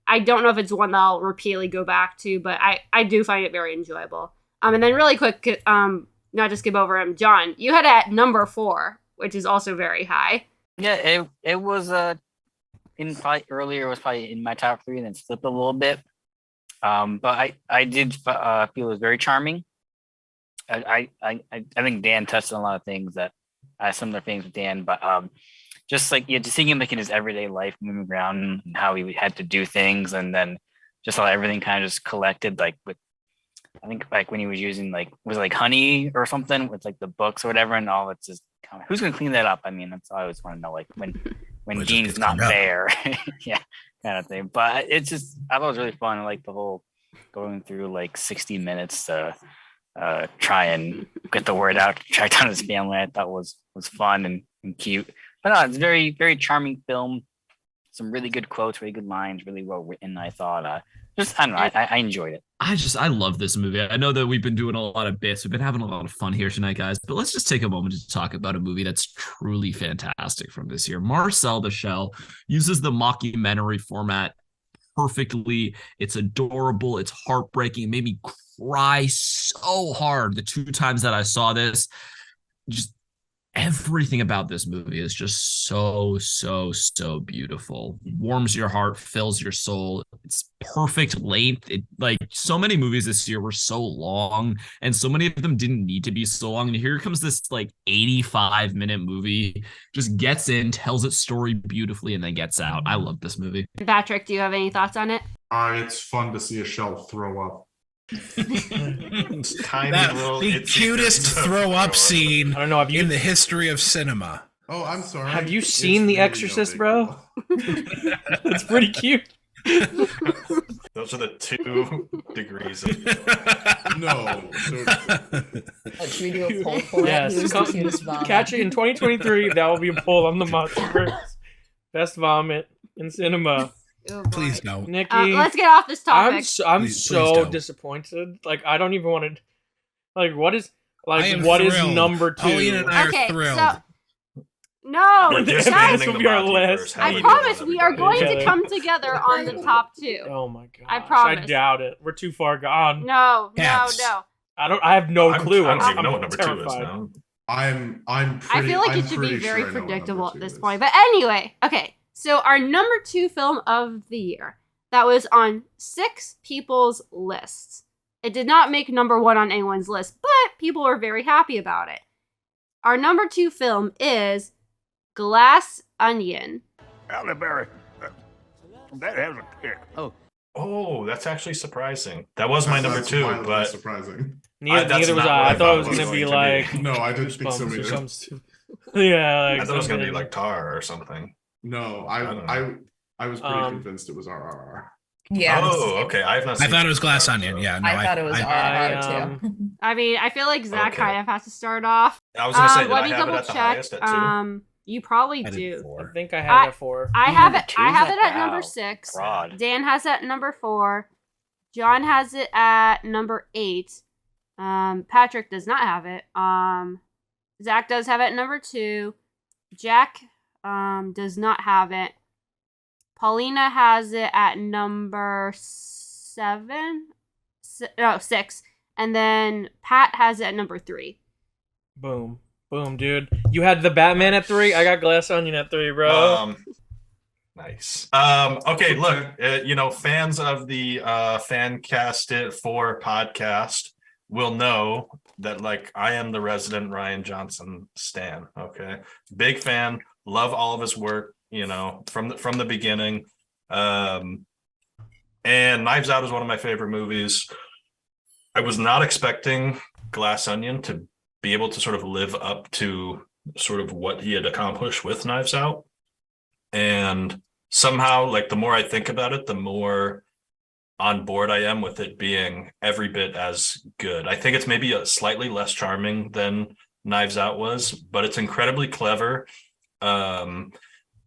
I don't know if it's one that I'll repeatedly go back to, but I do find it very enjoyable. And then really quick, not to skip over him, John, you had it at number 4, which is also very high. Yeah, it was earlier it was probably in my top 3 and then slipped a little bit. But I did feel it was very charming. I think Dan touched on a lot of things that similar things with Dan, but just like just seeing him like in his everyday life, moving around, and how he had to do things, and then just how everything kind of just collected, like with I think like when he was using was it like honey or something with like the books or whatever, and all it's just kind of, who's gonna clean that up? I mean, that's all I always want to know, like when Dean's not there, yeah, kind of thing. But it's just I thought it was really fun, like the whole going through like 60 minutes to try and get the word out, track down his family. I thought was fun and cute. But no, it's a very, very charming film. Some really good quotes, really good lines, really well written. I thought I don't know, I enjoyed it. I love this movie. I know that we've been doing a lot of bits. We've been having a lot of fun here tonight, guys. But let's just take a moment to talk about a movie that's truly fantastic from this year. Marcel the Shell uses the mockumentary format perfectly. It's adorable. It's heartbreaking. It made me cry so hard the 2 times that I saw this. Just everything about this movie is just so beautiful. Warms your heart, fills your soul. It's perfect length. Like so many movies this year were so long, and so many of them didn't need to be so long. And here comes this like 85-minute movie, just gets in, tells its story beautifully, and then gets out. I love this movie. Patrick, do you have any thoughts on it? It's fun to see a shell throw up. It's tiny little. The cutest throw up scene I don't know. in the history of cinema. Oh, I'm sorry. Have you seen The Exorcist, bro? It's pretty cute. Those are the 2 degrees. Of No. Should we do a poll for it? Yes, Who's the cutest vomit? catch it in 2023. That will be a poll on the MontyVerse. Best vomit in cinema. Oh, boy. Please don't. Nikki, Let's get off this topic. I'm Please so don't. disappointed. Like I don't even want to. Like what is I am what is thrilled. number 2? Pauline and I Okay, are thrilled. so no, You're This guys, will be our list. How I you doing, promise we are everybody? going to come together on the top 2. Oh my god! I promise. I doubt it. We're too far gone. No. Cats. I have no clue. I don't even I'm know what number 2 is terrified. now. I'm I pretty, feel like I'm it should be pretty very sure I know what predictable number at 2 this is. point. But anyway, okay. So our number 2 film of the year that was on 6 people's lists. It did not make number 1 on anyone's list, but people were very happy about it. Our number 2 film is Glass Onion. Halle Berry. That has a kick. Oh, that's actually surprising. That was my number That's 2, wildly but surprising. Neither that's was not I. what I I thought it was thought gonna it be was going like to No, I didn't think so Goosebumps or either. something stupid. Yeah, like I thought it was going to be something- like Tar or something. No, I don't know. I was pretty convinced it was RRR. Yeah. Oh, okay. I have not. I seen thought it was Glass so- Onion. Yeah, no, I thought it was I, RRR too. I mean, I feel like Zach Okay. kind of has to start off. I was going to say, did let I me have it double at the check. highest at 2? You probably I did do. I 4. think I had that 4. I have Number it. two? I have it at Wow. number 6. Broad. Dan has it at number 4. John has it at number 8. Patrick does not have it. Zach does have it at number 2. Jack does not have it. Paulina has it at number 7. No, 6. And then Pat has it at number 3. Boom, dude. You had the Batman at 3. I got Glass Onion at 3, bro. Nice. Okay, look, fans of the Fan Cast It 4 podcast will know that like I am the resident Ryan Johnson stan. Okay, big fan, love all of his work. From the beginning. And Knives Out is one of my favorite movies. I was not expecting Glass Onion to be able to sort of live up to sort of what he had accomplished with Knives Out. And somehow, like, the more I think about it, the more on board I am with it being every bit as good. I think it's maybe a slightly less charming than Knives Out was, but it's incredibly clever.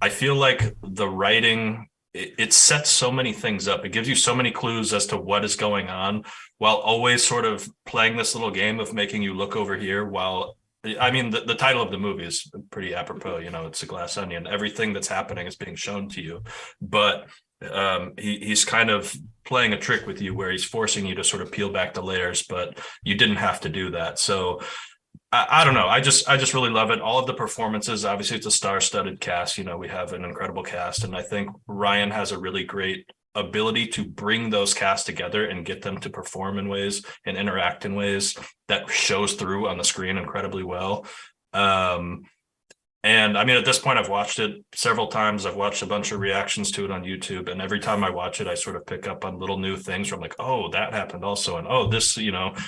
I feel like the writing, it sets so many things up. It gives you so many clues as to what is going on, while always sort of playing this little game of making you look over here while, I mean, the title of the movie is pretty apropos, it's a glass onion. Everything that's happening is being shown to you. But he's kind of playing a trick with you where he's forcing you to sort of peel back the layers, but you didn't have to do that. So I don't know. I just really love it. All of the performances, obviously it's a star-studded cast. We have an incredible cast, and I think Ryan has a really great ability to bring those casts together and get them to perform in ways and interact in ways that shows through on the screen incredibly well. And I mean, at this point, I've watched it several times. I've watched a bunch of reactions to it on YouTube. And every time I watch it, I sort of pick up on little new things where I'm like, oh, that happened also. And oh, this,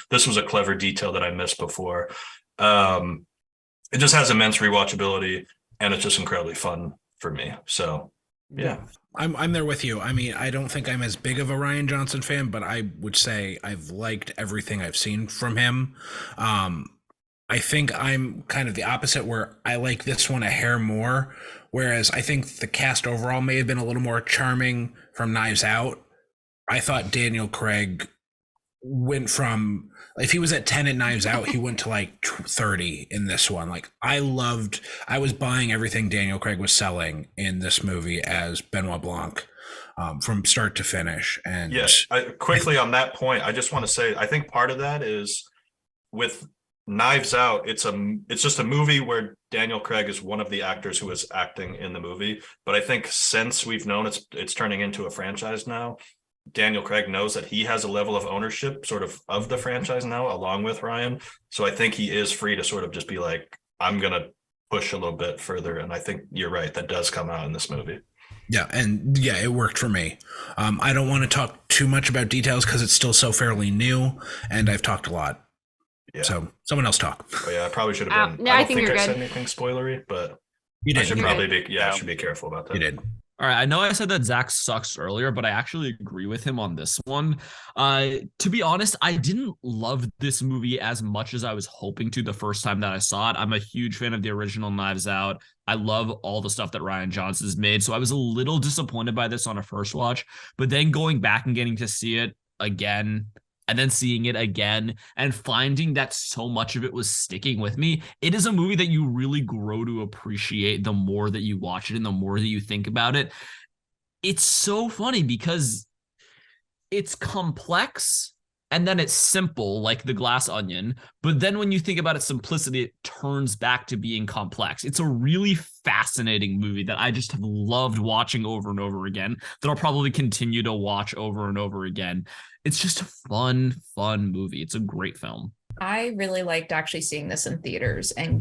this was a clever detail that I missed before. It just has immense rewatchability, and it's just incredibly fun for me. So, yeah. I'm there with you. I mean, I don't think I'm as big of a Rian Johnson fan, but I would say I've liked everything I've seen from him. I think I'm kind of the opposite, where I like this one a hair more, whereas I think the cast overall may have been a little more charming from Knives Out. I thought Daniel Craig went from, if he was at 10 at Knives Out, he went to like 30 in this one. Like, I was buying everything Daniel Craig was selling in this movie as Benoit Blanc, from start to finish. And yes, quickly on that point, I just want to say, I think part of that is with Knives Out, it's just a movie where Daniel Craig is one of the actors who is acting in the movie. But I think since we've known it's turning into a franchise now, Daniel Craig knows that he has a level of ownership sort of the franchise now, along with Ryan. So I think he is free to sort of just be like, I'm going to push a little bit further. And I think you're right. That does come out in this movie. Yeah. And yeah, it worked for me. I don't want to talk too much about details because it's still so fairly new, and I've talked a lot. Yeah. So someone else talk. Oh, yeah, I probably should have been. No, I think you're I good. said anything spoilery, but you did. I should probably be. Yeah, I should be careful about that. You did. All right, I know I said that Zach sucks earlier, but I actually agree with him on this one. To be honest, I didn't love this movie as much as I was hoping to the first time that I saw it. I'm a huge fan of the original Knives Out. I love all the stuff that Rian Johnson's made, so I was a little disappointed by this on a first watch, but then going back and getting to see it again, and then seeing it again and finding that so much of it was sticking with me, it is a movie that you really grow to appreciate the more that you watch it and the more that you think about it. It's so funny because it's complex and then it's simple, like the glass onion. But then when you think about its simplicity, it turns back to being complex. It's a really fascinating movie that I just have loved watching over and over again, that I'll probably continue to watch over and over again. It's just a fun movie. It's a great film. I really liked actually seeing this in theaters and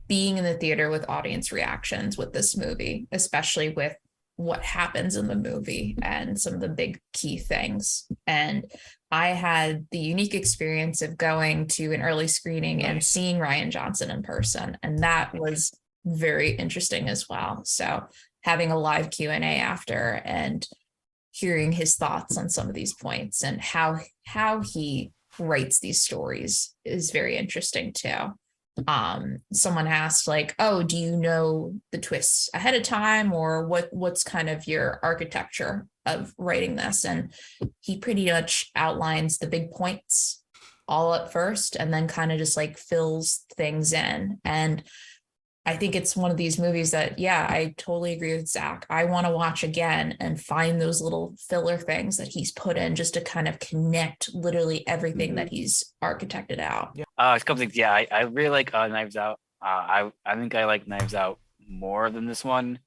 being in the theater with audience reactions with this movie, especially with what happens in the movie and some of the big key things. And I had the unique experience of going to an early screening and seeing Rian Johnson in person. And that was very interesting as well. So having a live Q&A after and hearing his thoughts on some of these points and how he writes these stories is very interesting too. Someone asked like, oh, do you know the twists ahead of time, or what's kind of your architecture of writing this? And he pretty much outlines the big points all at first and then kind of just like fills things in. And I think it's one of these movies that, yeah, I totally agree with Zach. I want to watch again and find those little filler things that he's put in just to kind of connect literally everything that he's architected out. A couple things. Yeah, I really like Knives Out. I think I like Knives Out more than this one.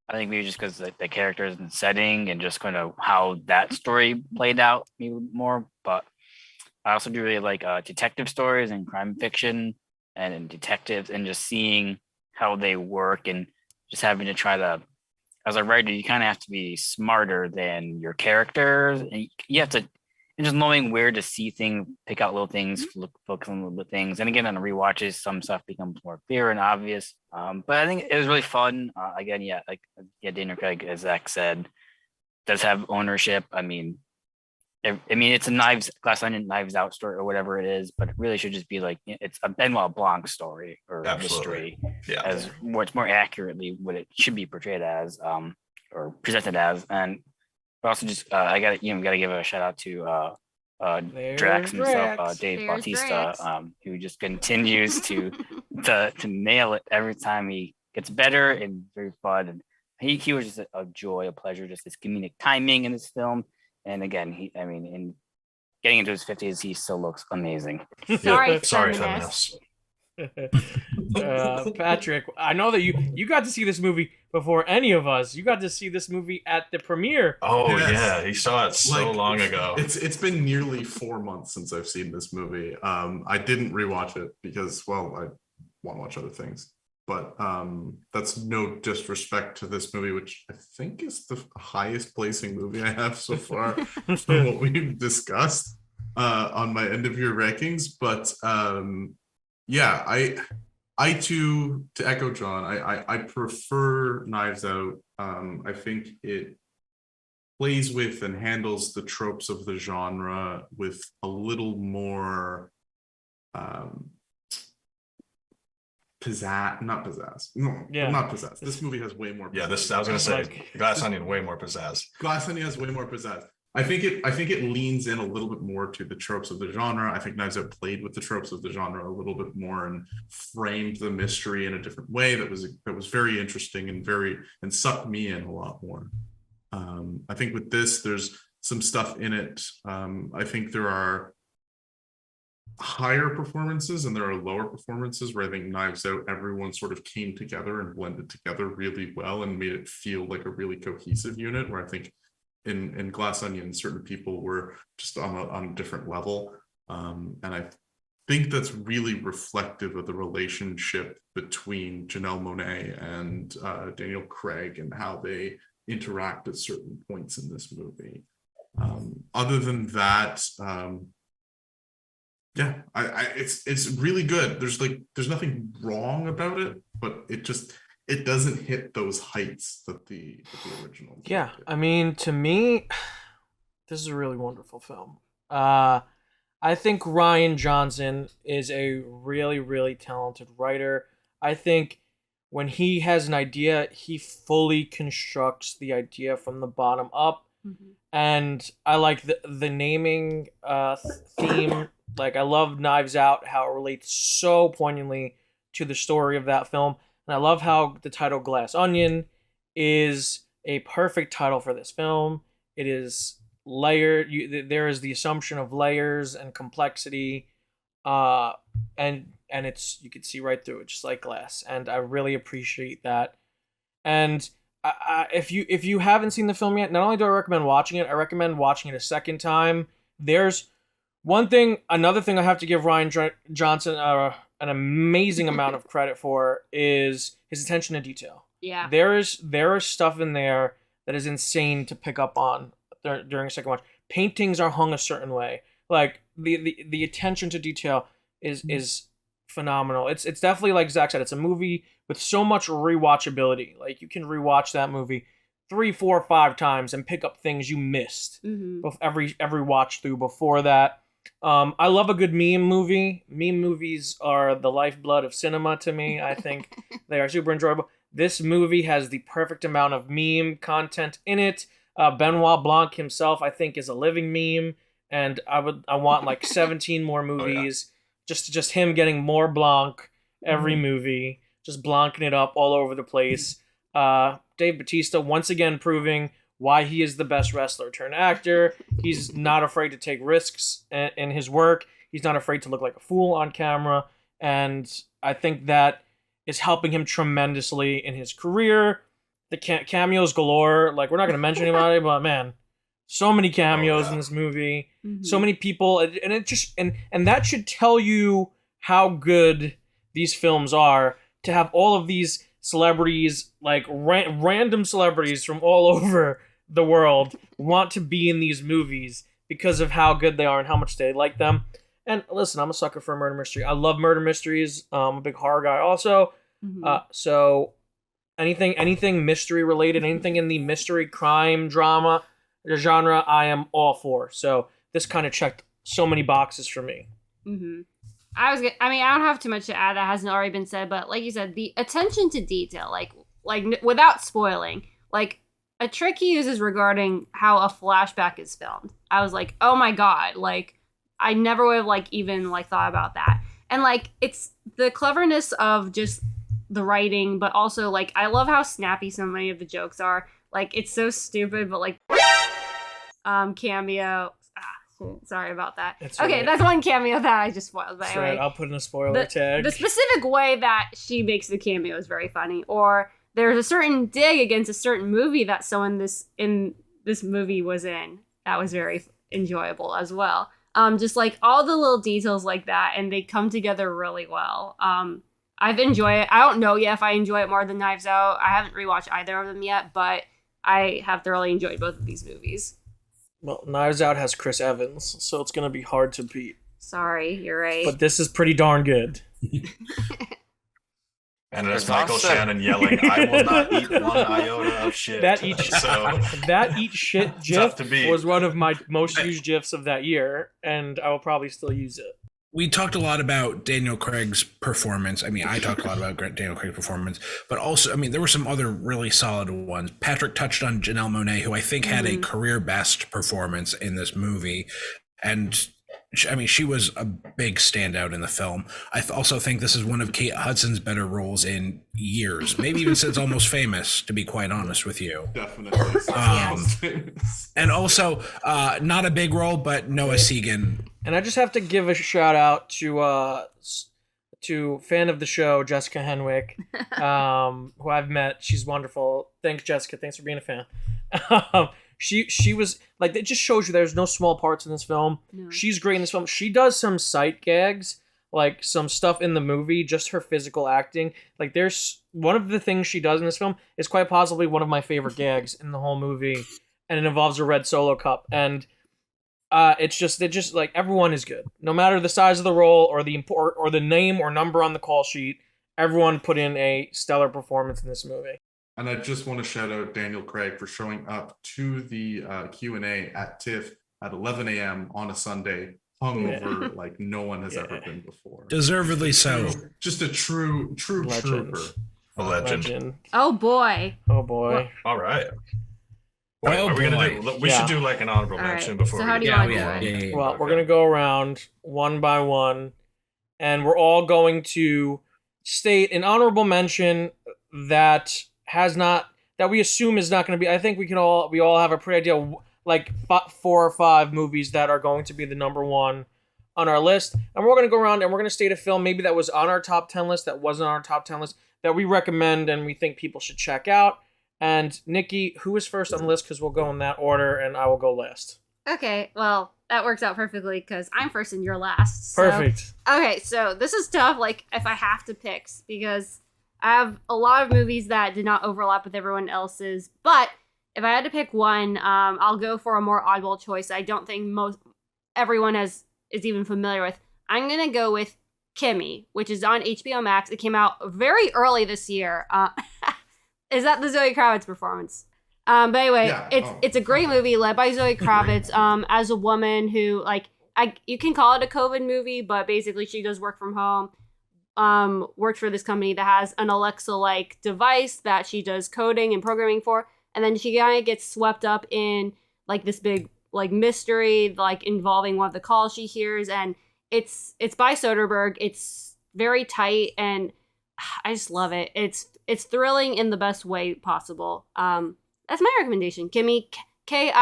I think maybe just because the characters and setting and just kind of how that story played out maybe more. But I also do really like detective stories and crime fiction and detectives, and just seeing how they work and just having to try to, as a writer, you kind of have to be smarter than your characters, and you have to, and just knowing where to see things, pick out little things, focus on little things. And again, on the rewatches, some stuff becomes more clear and obvious. But I think it was really fun. Again, Daniel Craig, as Zach said, does have ownership. I mean, it's a Glass Onion, Knives Out story or whatever it is, but it really should just be like, it's a Benoit Blanc story or mystery, as what's more accurately what it should be portrayed as, or presented as. And also just I gotta give a shout out to Drax himself, Dave Bautista, who just continues to nail it every time. He gets better and very fun, and he was just a joy, a pleasure, just his comedic timing in this film. And again, in getting into his 50s, he still looks amazing. Sorry, feminists. Patrick, I know that you got to see this movie before any of us. You got to see this movie at the premiere. Oh yes. Yeah, he saw it so long ago. It's been nearly 4 months since I've seen this movie. I didn't rewatch it because, well, I want to watch other things. but that's no disrespect to this movie, which I think is the highest placing movie I have so far from what we've discussed on my end of year rankings. But yeah, I too, to echo John, I prefer Knives Out. I think it plays with and handles the tropes of the genre with a little more pizzazz, not pizzazz. No, Yeah. not pizzazz. This movie has way more pizzazz. Yeah, this I was gonna say Glass Onion way more pizzazz. Glass Onion has way more pizzazz. I think it leans in a little bit more to the tropes of the genre. I think Knives Out played with the tropes of the genre a little bit more and framed the mystery in a different way that was very interesting and sucked me in a lot more. I think with this, there's some stuff in it. I think there are higher performances and there are lower performances where I think Knives Out, everyone sort of came together and blended together really well and made it feel like a really cohesive unit, where I think in Glass Onion, certain people were just on a different level. And I think that's really reflective of the relationship between Janelle Monáe and Daniel Craig and how they interact at certain points in this movie. Other than that, yeah, it's really good. There's nothing wrong about it, but it doesn't hit those heights that the original. Yeah, did. I mean, to me, this is a really wonderful film. I think Rian Johnson is a really, really talented writer. I think when he has an idea, he fully constructs the idea from the bottom up. Mm-hmm. And I like the naming theme. Like, I love Knives Out, how it relates so poignantly to the story of that film. And I love how the title Glass Onion is a perfect title for this film. It is layered. There is the assumption of layers and complexity. And it's, you can see right through it, just like glass. And I really appreciate that. And if you haven't seen the film yet, not only do I recommend watching it, I recommend watching it a second time. There's another thing I have to give Rian Johnson an amazing amount of credit for is his attention to detail. Yeah. There is stuff in there that is insane to pick up on during a second watch. Paintings are hung a certain way. Like the attention to detail is phenomenal. It's definitely, like Zach said, it's a movie with so much rewatchability. Like, you can rewatch that movie 3, 4, 5 times and pick up things you missed every watch through before that. I love a good meme movie. Meme movies are the lifeblood of cinema to me. I think they are super enjoyable. This movie has the perfect amount of meme content in it. Benoit Blanc himself, I think, is a living meme, and I want like 17 more movies. Just him getting more Blanc every movie, just Blanking it up all over the place. Dave Bautista once again proving why he is the best wrestler turned actor. He's not afraid to take risks in his work. He's not afraid to look like a fool on camera. And I think that is helping him tremendously in his career. The cameos galore. Like, we're not going to mention anybody, but man, so many cameos in this movie. Mm-hmm. So many people. And it just, and that should tell you how good these films are, to have all of these celebrities, like random celebrities from all over the world, want to be in these movies because of how good they are and how much they like them. And listen, I'm a sucker for a murder mystery. I love murder mysteries. I'm a big horror guy also. So anything mystery related, anything in the mystery crime drama genre, I am all for. So this kind of checked so many boxes for me. I don't have too much to add that hasn't already been said, but like you said, the attention to detail, like without spoiling, like a trick he uses regarding how a flashback is filmed. I was like, oh my God, like I never would have like even like thought about that. And like, it's the cleverness of just the writing, but also like, I love how snappy so many of the jokes are. Like, it's so stupid, but like, cameo. Sorry about that. That's one cameo that I just spoiled. But anyway, right. I'll put in a spoiler tag. The specific way that she makes the cameo is very funny. Or there's a certain dig against a certain movie that someone in this movie was in. That was very enjoyable as well. Just like all the little details like that, and they come together really well. I've enjoyed it. I don't know yet if I enjoy it more than Knives Out. I haven't rewatched either of them yet, but I have thoroughly enjoyed both of these movies. Well, Knives Out has Chris Evans, so it's going to be hard to beat. Sorry, you're right. But this is pretty darn good. And it's There's Michael also- Shannon yelling, "I will not eat one iota of shit." That eat shit Tough GIF to beat. was one of my most used GIFs of that year, and I will probably still use it. We talked a lot about Daniel Craig's performance. I mean, I talked a lot about Daniel Craig's performance, but also, I mean, there were some other really solid ones. Patrick touched on Janelle Monáe, who I think had a career best performance in this movie. And I mean, she was a big standout in the film. I also think this is one of Kate Hudson's better roles in years, maybe even since Almost Famous, to be quite honest with you. Definitely. And also, not a big role, but Noah Segan. And I just have to give a shout out to fan of the show, Jessica Henwick, who I've met. She's wonderful. Thanks, Jessica. Thanks for being a fan. She was like, it just shows you there's no small parts in this film. No. She's great in this film. She does some sight gags, like some stuff in the movie, just her physical acting. Like there's one of the things she does in this film is quite possibly one of my favorite gags in the whole movie, and it involves a red Solo cup. And it's just like everyone is good, no matter the size of the role or the name or number on the call sheet. Everyone put in a stellar performance in this movie. And I just want to shout out Daniel Craig for showing up to the Q&A at TIFF at 11 a.m. on a Sunday, hungover like no one has ever been before. Deservedly so. Just a true Legend. trooper. A legend. Oh boy. Oh boy. All right. Wait, Oh, are we gonna boy. do? We should do like an honorable All right. mention before So we how do you get want to going. do it? Well, we're gonna go around one by one, and we're all going to state an honorable mention that we assume is not going to be. I think we all have a pretty idea, like 4 or 5 movies that are going to be the number one on our list, and we're going to go around and we're going to state a film maybe that was on our top 10 list, that wasn't on our top 10 list, that we recommend and we think people should check out. And Nikki, who is first on the list? Because we'll go in that order, and I will go last. Okay, well, that works out perfectly because I'm first and you're last. So. Perfect. Okay, so this is tough, like, if I have to pick, because I have a lot of movies that did not overlap with everyone else's, but if I had to pick one, I'll go for a more oddball choice I don't think everyone is even familiar with. I'm going to go with Kimmy, which is on HBO Max. It came out very early this year. Is that the Zoe Kravitz performance? But anyway, Yeah. it's a great movie led by Zoe Kravitz as a woman who, like, you can call it a COVID movie, but basically she does work from home, works for this company that has an Alexa-like device that she does coding and programming for, and then she kind of gets swept up in, like, this big, like, mystery, like, involving one of the calls she hears, and it's by Soderbergh. It's very tight, and I just love it. It's thrilling in the best way possible. That's my recommendation. Kimmy, Kimi.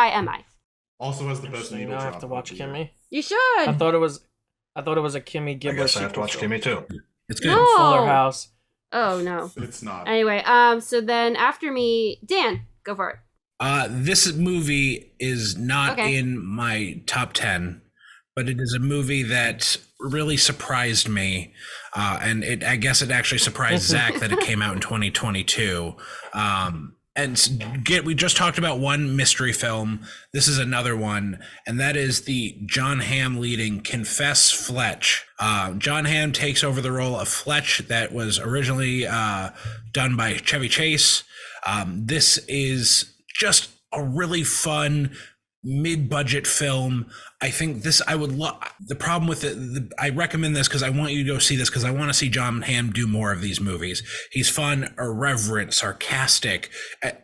Also has the best Interesting. needle Now I drop. have to watch of the year. Kimmy. You should. I thought it was a Kimmy I Gibbler guess I have to sequel watch film. Kimmy too. It's good. No. Fuller House. Oh no. It's not. Anyway, so then after me, Dan, go for it. This movie is not Okay. in my top 10, but it is a movie that really surprised me. And I guess it actually surprised Zach that it came out in 2022. We just talked about one mystery film. This is another one, and that is the John Hamm leading Confess Fletch. John Hamm takes over the role of Fletch that was originally done by Chevy Chase. This is just a really fun mid-budget film. I think I would love. The problem with it, I recommend this because I want you to go see this because I want to see John Hamm do more of these movies. He's fun, irreverent, sarcastic.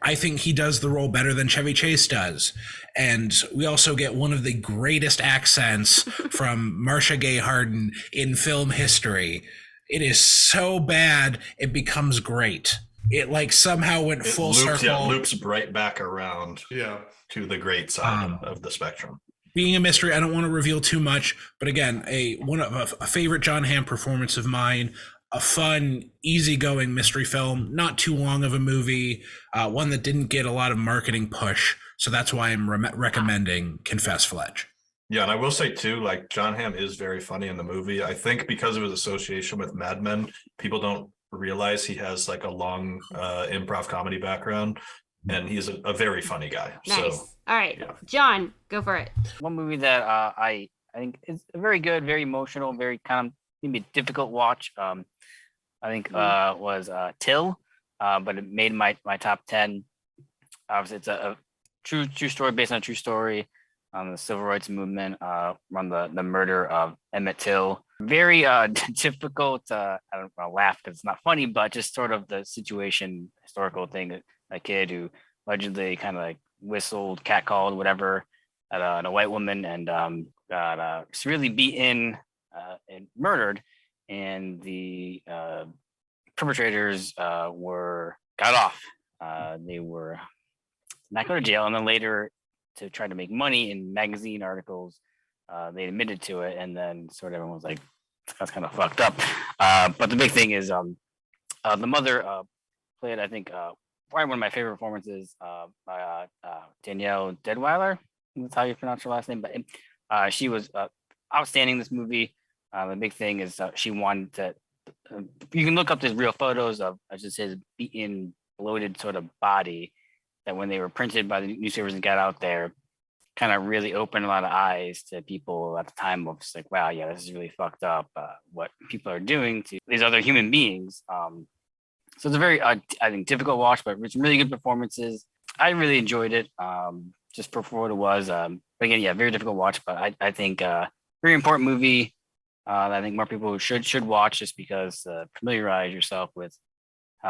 I think he does the role better than Chevy Chase does. And we also get one of the greatest accents from Marcia Gay Harden in film history. It is so bad, it becomes great. It like somehow went full circle. Yeah, loops right back around Yeah. to the great side of the spectrum. Being a mystery, I don't want to reveal too much, but again, a favorite John Hamm performance of mine, a fun, easygoing mystery film, not too long of a movie, one that didn't get a lot of marketing push, so that's why I'm recommending Confess Fletch. Yeah, and I will say too, like John Hamm is very funny in the movie. I think because of his association with Mad Men, people don't realize he has like a long improv comedy background, and he's a very funny guy. Nice. So All right, yeah. John, go for it. One movie that I think is very good, very emotional, very kind of maybe difficult watch. I think was Till, but it made my top 10. Obviously, it's a true story based on a true story on the civil rights movement, on the murder of Emmett Till. Very difficult. I don't want to laugh because it's not funny, but just sort of the situation, historical thing. A kid who allegedly kind of like whistled, catcalled, whatever, at a white woman, and got severely beaten and murdered. And the perpetrators got off. They were not go to jail, and then later, to try to make money in magazine articles, they admitted to it, and then sort of everyone was like, "That's kind of fucked up." But the big thing is, the mother played, I think, probably one of my favorite performances by Danielle Deadweiler. That's how you pronounce her last name. But she was outstanding in this movie. The big thing is she wanted to. You can look up these real photos of just his beaten, bloated sort of body. That when they were printed by the newspapers and got out there, kind of really opened a lot of eyes to people at the time of just like, wow, yeah, this is really fucked up. What people are doing to these other human beings. So it's a very, I think, difficult watch, but some really good performances. I really enjoyed it, just for what it was. But again, yeah, very difficult watch, but I think very important movie that I think more people should watch, just because familiarize yourself with.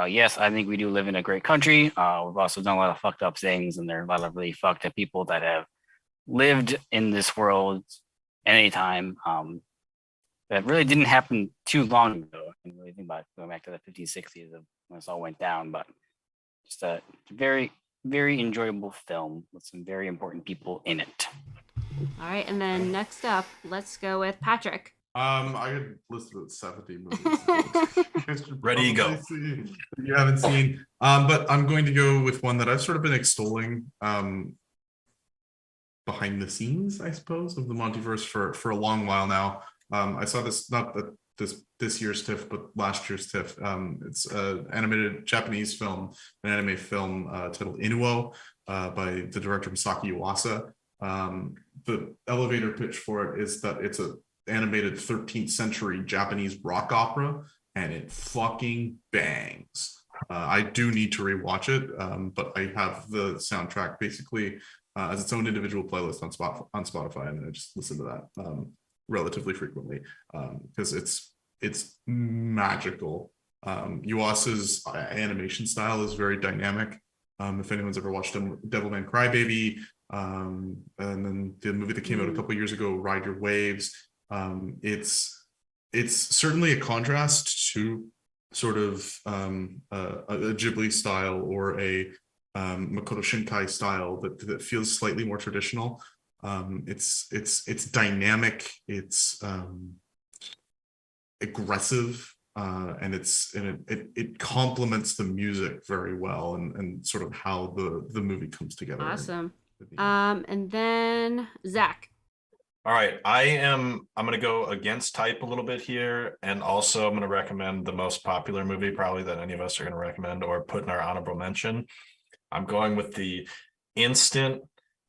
Yes, I think we do live in a great country. We've also done a lot of fucked up things, and there are a lot of really fucked up people that have lived in this world anytime. That really didn't happen too long ago. I can really think about going back to the 50s, 60s of when this all went down, but just a very, very enjoyable film with some very important people in it. All right, and then next up, let's go with Patrick. I could list about 70 movies. Ready to go. You haven't seen. But I'm going to go with one that I've sort of been extolling behind the scenes, I suppose, of the MontyVerse for a long while now. I saw this not this year's TIFF, but last year's TIFF. It's an animated Japanese film, an anime film titled Inuo by the director Masaki Yuasa. The elevator pitch for it is that it's a animated 13th century Japanese rock opera, and it fucking bangs. I do need to rewatch it, but I have the soundtrack basically as its own individual playlist on Spotify, and I just listen to that relatively frequently because it's magical. Yuasa's animation style is very dynamic. If anyone's ever watched Devilman Crybaby, and then the movie that came out a couple years ago, Ride Your Waves, it's certainly a contrast to sort of a Ghibli style or a Makoto Shinkai style that feels slightly more traditional. It's dynamic, it's aggressive, and it complements the music very well, and sort of how the movie comes together. Awesome. And then Zach. All right, I'm going to go against type a little bit here, and also I'm going to recommend the most popular movie probably that any of us are going to recommend or put in our honorable mention. I'm going with the instant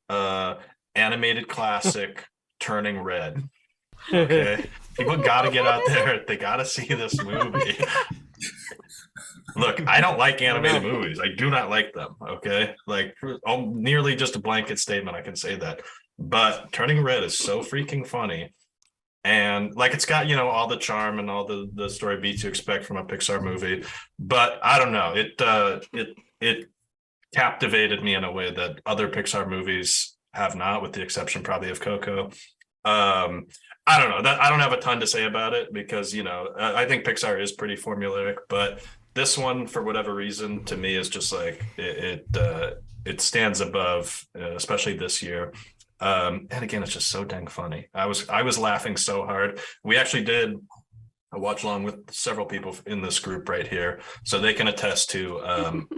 animated classic Turning Red. Okay, people got to get out there. They got to see this movie. Look, I don't like animated movies. I do not like them. Okay, like nearly just a blanket statement. I can say that. But Turning Red is so freaking funny, and like it's got all the charm and all the story beats you expect from a Pixar movie. But I don't know, it captivated me in a way that other Pixar movies have not, with the exception probably of Coco. I don't know, that I don't have a ton to say about it because I think Pixar is pretty formulaic, but this one for whatever reason to me is just like it stands above, especially this year. And again, it's just so dang funny. I was laughing so hard. We actually did a watch along with several people in this group right here, so they can attest to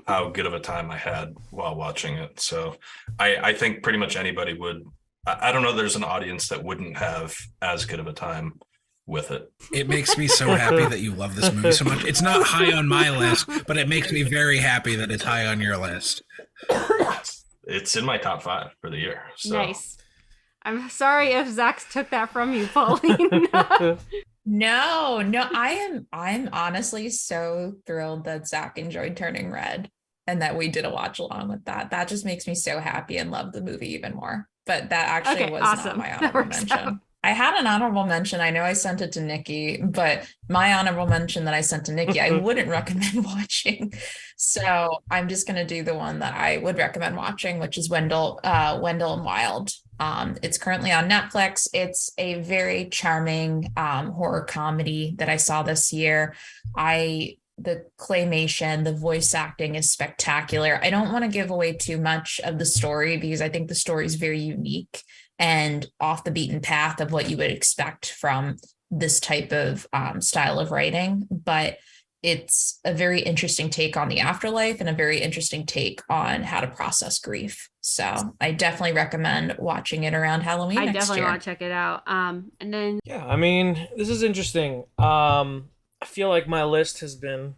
how good of a time I had while watching it. So I think pretty much anybody would I don't know. There's an audience that wouldn't have as good of a time with it. It makes me so happy that you love this movie so much. It's not high on my list, but it makes me very happy that it's high on your list. It's in my top 5 for the year. So. Nice. I'm sorry if Zach took that from you, Pauline. No, I'm honestly so thrilled that Zach enjoyed Turning Red and that we did a watch along with that. That just makes me so happy and love the movie even more. But that actually was not my honorable mention. I had an honorable mention. I know I sent it to Nikki, but my honorable mention that I sent to Nikki, I wouldn't recommend watching. So I'm just going to do the one that I would recommend watching, which is Wendell and Wild. It's currently on Netflix. It's a very charming horror comedy that I saw this year. The claymation, the voice acting is spectacular. I don't want to give away too much of the story because I think the story is very unique and off the beaten path of what you would expect from this type of style of writing. But it's a very interesting take on the afterlife and a very interesting take on how to process grief. So I definitely recommend watching it around Halloween next year. I definitely want to check it out. And then... Yeah, I mean, this is interesting. I feel like my list has been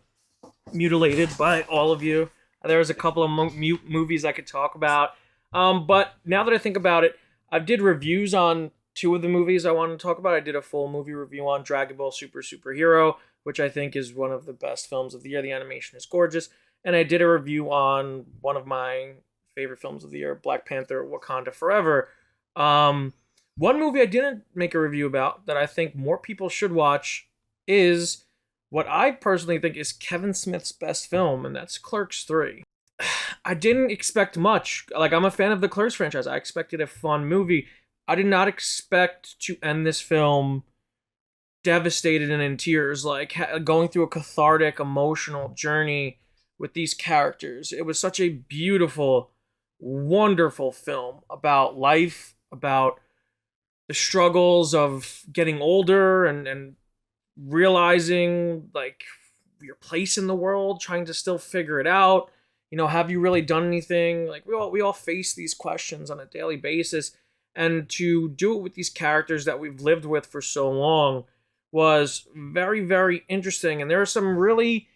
mutilated by all of you. There's a couple of movies I could talk about. But now that I think about it, I did reviews on 2 of the movies I wanted to talk about. I did a full movie review on Dragon Ball Superhero, which I think is one of the best films of the year. The animation is gorgeous. And I did a review on one of my favorite films of the year, Black Panther: Wakanda Forever. One movie I didn't make a review about that I think more people should watch is what I personally think is Kevin Smith's best film, and that's Clerks 3. I didn't expect much. Like, I'm a fan of the Clerks franchise. I expected a fun movie. I did not expect to end this film devastated and in tears, like going through a cathartic, emotional journey with these characters. It was such a beautiful, wonderful film about life, about the struggles of getting older and realizing like your place in the world, trying to still figure it out. You know, have you really done anything? Like we all face these questions on a daily basis, and to do it with these characters that we've lived with for so long was very, very interesting. And there are some really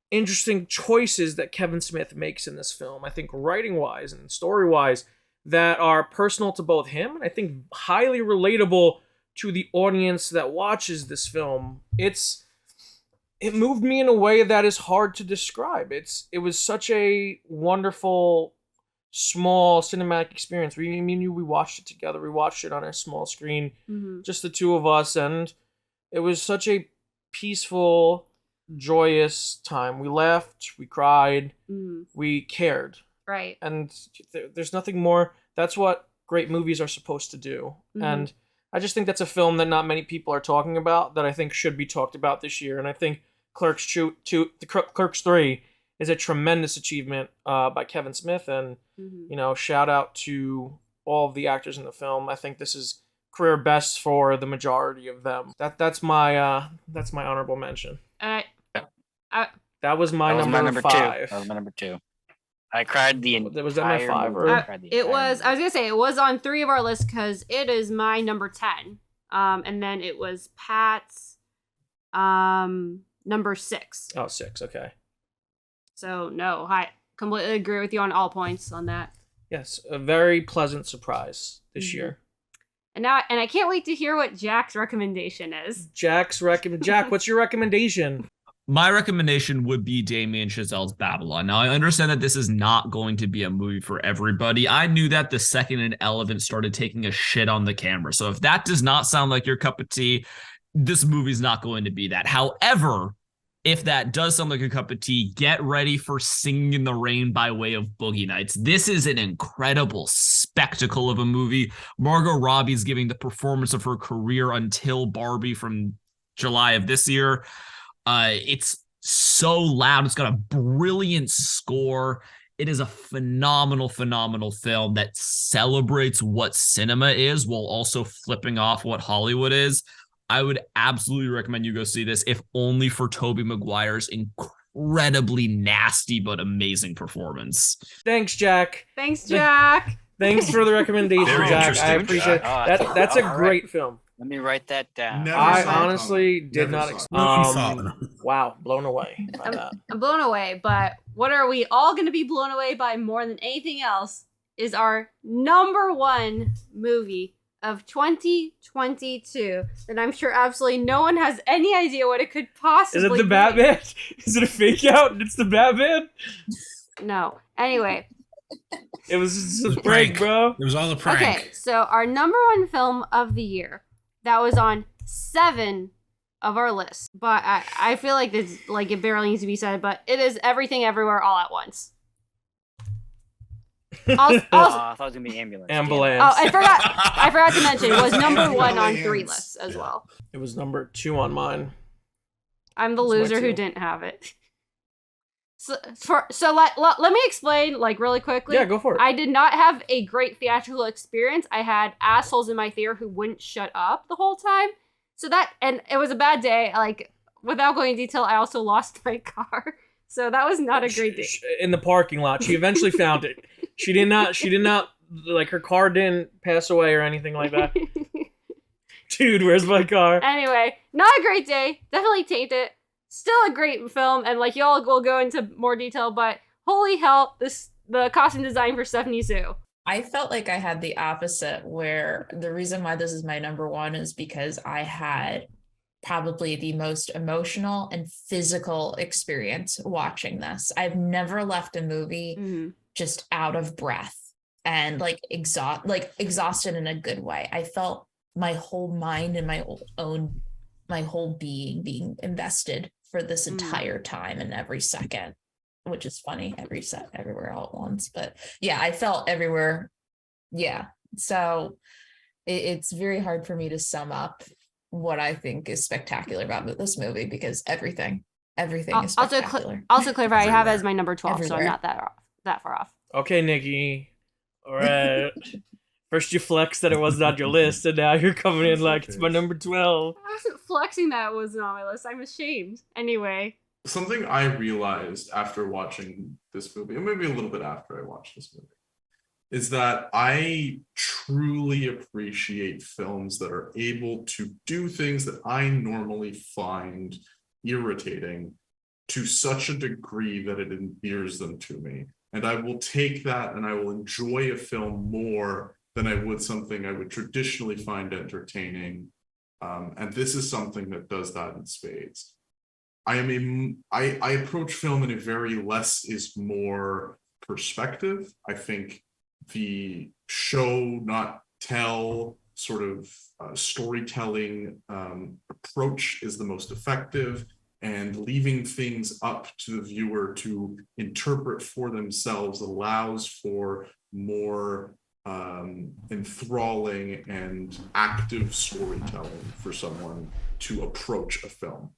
interesting choices that Kevin Smith makes in this film, I think writing-wise and story-wise, that are personal to both him and I think highly relatable to the audience that watches this film. It moved me in a way that is hard to describe. It was such a wonderful, small cinematic experience. We watched it together. We watched it on a small screen, just the 2 of us, and it was such a peaceful, joyous time. We laughed, we cried, we cared. Right. And there's nothing more. That's what great movies are supposed to do. And I just think that's a film that not many people are talking about that I think should be talked about this year. And I think Clerks 3 is a tremendous achievement by Kevin Smith. And, shout out to all of the actors in the film. I think this is career best for the majority of them. That's my honorable mention. That was my number 5. That was my number 2. I cried the entire Was that my 5? It was. I was gonna say it was on 3 of our lists because it is my number 10. And then it was Pat's number 6. Oh, 6. Okay. So no, I completely agree with you on all points on that. Yes, a very pleasant surprise this year. And I can't wait to hear what Jack's recommendation is. Jack, what's your recommendation? My recommendation would be Damien Chazelle's Babylon. Now, I understand that this is not going to be a movie for everybody. I knew that the second an elephant started taking a shit on the camera. So if that does not sound like your cup of tea, this movie's not going to be that. However, if that does sound like a cup of tea, get ready for Singing in the Rain by way of Boogie Nights. This is an incredible spectacle of a movie. Margot Robbie's giving the performance of her career until Barbie from July of this year. It's so loud. It's got a brilliant score. It is a phenomenal, phenomenal film that celebrates what cinema is while also flipping off what Hollywood is. I would absolutely recommend you go see this, if only for Tobey Maguire's incredibly nasty but amazing performance. Thanks, Jack. Thanks, Jack. Thanks for the recommendation, Very Jack. I interesting, appreciate it. Jack. That's a All right. great film. Let me write that down. Never I saw it, honestly Tom. did Never not saw it. expect. Wow, blown away by that. I'm blown away, but what are we all going to be blown away by more than anything else is our number one movie of 2022 that I'm sure absolutely no one has any idea what it could possibly Is it the be. Batman? Is it a fake out and it's the Batman? No. Anyway, It was just It was a a prank, prank. bro. It was all a prank. okay, so our number one film of the year that was on 7 of our list, but I feel like this like it barely needs to be said, but it is Everything Everywhere All at Once. Also, I thought it was gonna be ambulance. Ambulance. oh, I forgot to mention it was number 1 on 3 lists as well. It was number 2 on mine. I'm the That's my loser who 2. didn't have it. So let me explain like really quickly. Yeah, go for it. I did not have a great theatrical experience. I had assholes in my theater who wouldn't shut up the whole time. So and it was a bad day. Like, without going into detail, I also lost my car. So that was not a great day. In the parking lot. She eventually found it. She did not, like, her car didn't pass away or anything like that. Dude, where's my car? Anyway, not a great day. Definitely tainted. Still a great film, and like y'all will go into more detail, but holy hell, the costume design for Stephanie Sue. I felt like I had the opposite, where the reason why this is my number one is because I had probably the most emotional and physical experience watching this. I've never left a movie just out of breath and like exhausted in a good way. I felt my whole mind and my whole being invested for this entire time and every second, which is funny, everywhere all at once. But yeah, I felt everywhere. Yeah. So it's very hard for me to sum up what I think is spectacular about this movie because everything is spectacular. Also clarify, I have it as my number 12, so I'm Everywhere. not that far off. Okay, Nikki. All right. First you flexed that it wasn't on your list, and now you're coming in like it's my number 12. I wasn't flexing that it wasn't on my list. I'm ashamed. Anyway. Something I realized after watching this movie, and maybe a little bit after I watched this movie, is that I truly appreciate films that are able to do things that I normally find irritating to such a degree that it endears them to me. And I will take that and I will enjoy a film more than I would something I would traditionally find entertaining. And this is something that does that in spades. I approach film in a very less is more perspective. I think the show, not tell sort of storytelling approach is the most effective, and leaving things up to the viewer to interpret for themselves allows for more enthralling and active storytelling for someone to approach a film.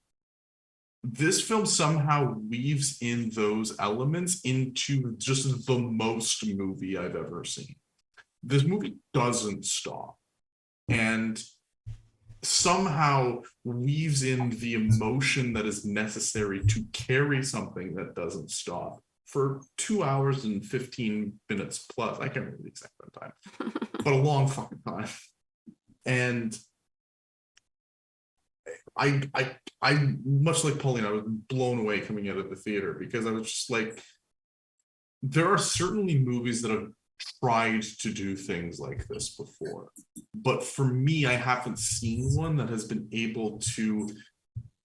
This film somehow weaves in those elements into just the most movie I've ever seen. This movie doesn't stop and somehow weaves in the emotion that is necessary to carry something that doesn't stop for 2 hours and 15 minutes plus. I can't remember the exact time, but a long fucking time. And I much like Pauline, I was blown away coming out of the theater because I was just like, there are certainly movies that have tried to do things like this before, but for me, I haven't seen one that has been able to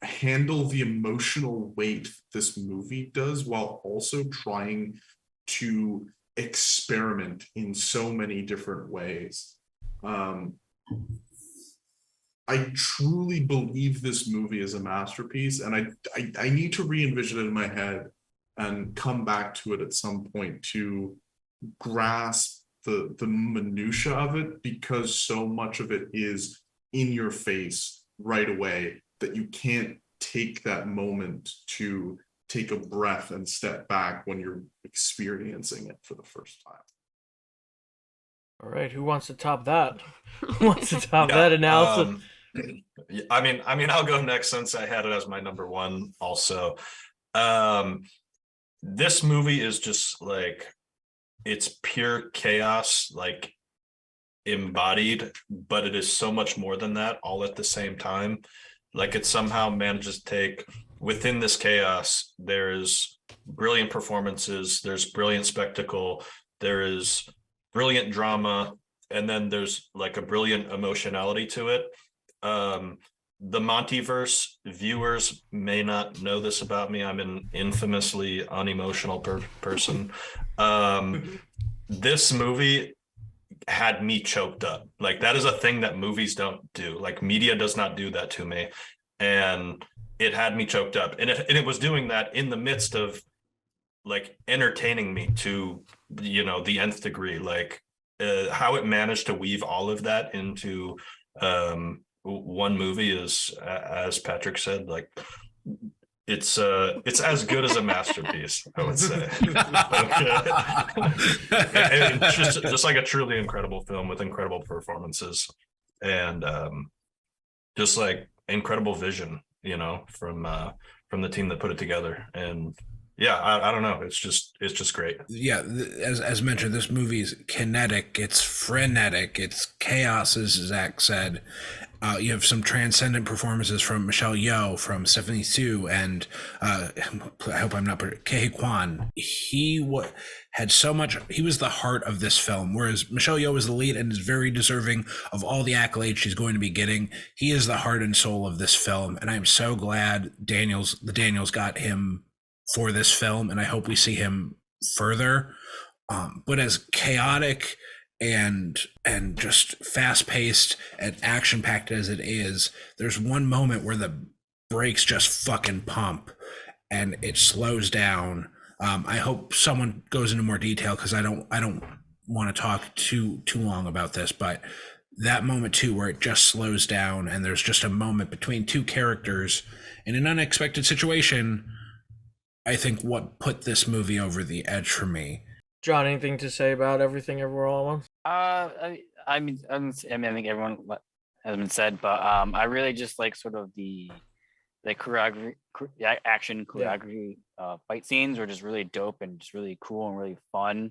handle the emotional weight this movie does while also trying to experiment in so many different ways. I truly believe this movie is a masterpiece, and I need to re-envision it in my head and come back to it at some point to grasp the minutia of it, because so much of it is in your face right away that you can't take that moment to take a breath and step back when you're experiencing it for the first time. All right, who wants to top that? Who wants to top that analysis? I mean, I'll go next since I had it as my number one also. This movie is just like it's pure chaos, like embodied, but it is so much more than that all at the same time. Like it somehow manages to take within this chaos, there's brilliant performances, there's brilliant spectacle, there is brilliant drama, and then there's like a brilliant emotionality to it. The MontyVerse viewers may not know this about me. I'm an infamously unemotional person. This movie had me choked up. Like that is a thing that movies don't do. Like media does not do that to me. And it had me choked up. And it was doing that in the midst of like entertaining me to, you know, the nth degree. Like how it managed to weave all of that into one movie is, as Patrick said, like it's as good as a masterpiece, I would say. And just like a truly incredible film with incredible performances and just like incredible vision, you know, from the team that put it together. And yeah, I don't know, it's just great. Yeah, as mentioned, this movie is kinetic, it's frenetic, it's chaos, as Zach said. You have some transcendent performances from Michelle Yeoh, from Stephanie Sue, and I hope I'm not Ke Kwan. He had so much. He was the heart of this film, whereas Michelle Yeoh is the lead and is very deserving of all the accolades she's going to be getting. He is the heart and soul of this film, and I'm so glad the Daniels got him for this film, and I hope we see him further. But as chaotic and just fast-paced and action-packed as it is, there's one moment where the brakes just fucking pump and it slows down. I hope someone goes into more detail because I don't want to talk too long about this, but that moment too where it just slows down and there's just a moment between two characters in an unexpected situation, I think what put this movie over the edge for me. John, anything to say about Everything Everywhere All at Once? I mean, I think everyone has been said, but I really just like sort of the choreography, action choreography, fight scenes were just really dope and just really cool and really fun.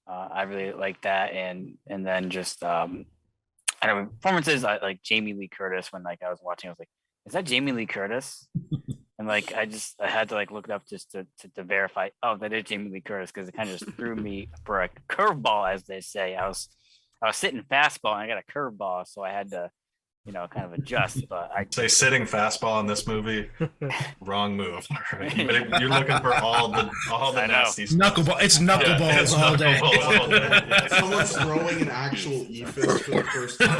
I really like that, and then just I don't know, performances. I like Jamie Lee Curtis. When like I was watching, I was like, "Is that Jamie Lee Curtis?" And like I had to like look it up just to verify. Oh, that is Jamie Lee Curtis, because it kind of just threw me for a curveball, as they say. I was sitting fastball and I got a curveball, so I had to, you know, kind of adjust. But I say sitting fastball in this movie, wrong move. Right? But you're looking for all the nasty stuff. Knuckleball. It's knuckleballs all day. Someone's throwing an actual e-fist for the first time.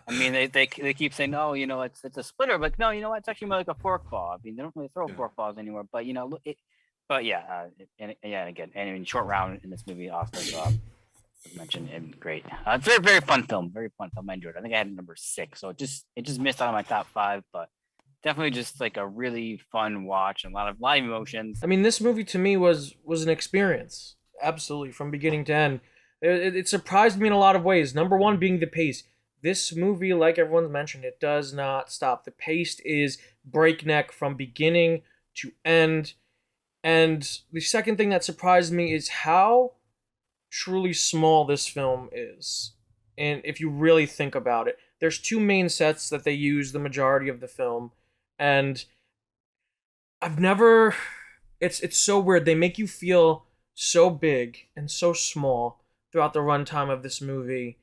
I mean, they keep saying, no, you know, it's a splitter, but no, you know what? It's actually more like a fork ball. I mean, they don't really throw fork balls anymore, but you know, and again, and in short round in this movie also as mentioned, and great. It's very, very fun film. Very fun film. I enjoyed it. I think I had number 6, so it just missed out on my top 5, but definitely just like a really fun watch and a lot of live emotions. I mean, this movie to me was an experience, absolutely, from beginning to end. It surprised me in a lot of ways. Number one being the pace. This movie, like everyone's mentioned, it does not stop. The pace is breakneck from beginning to end. And the second thing that surprised me is how truly small this film is. And if you really think about it, there's 2 main sets that they use the majority of the film. And it's so weird. They make you feel so big and so small throughout the runtime of this movie.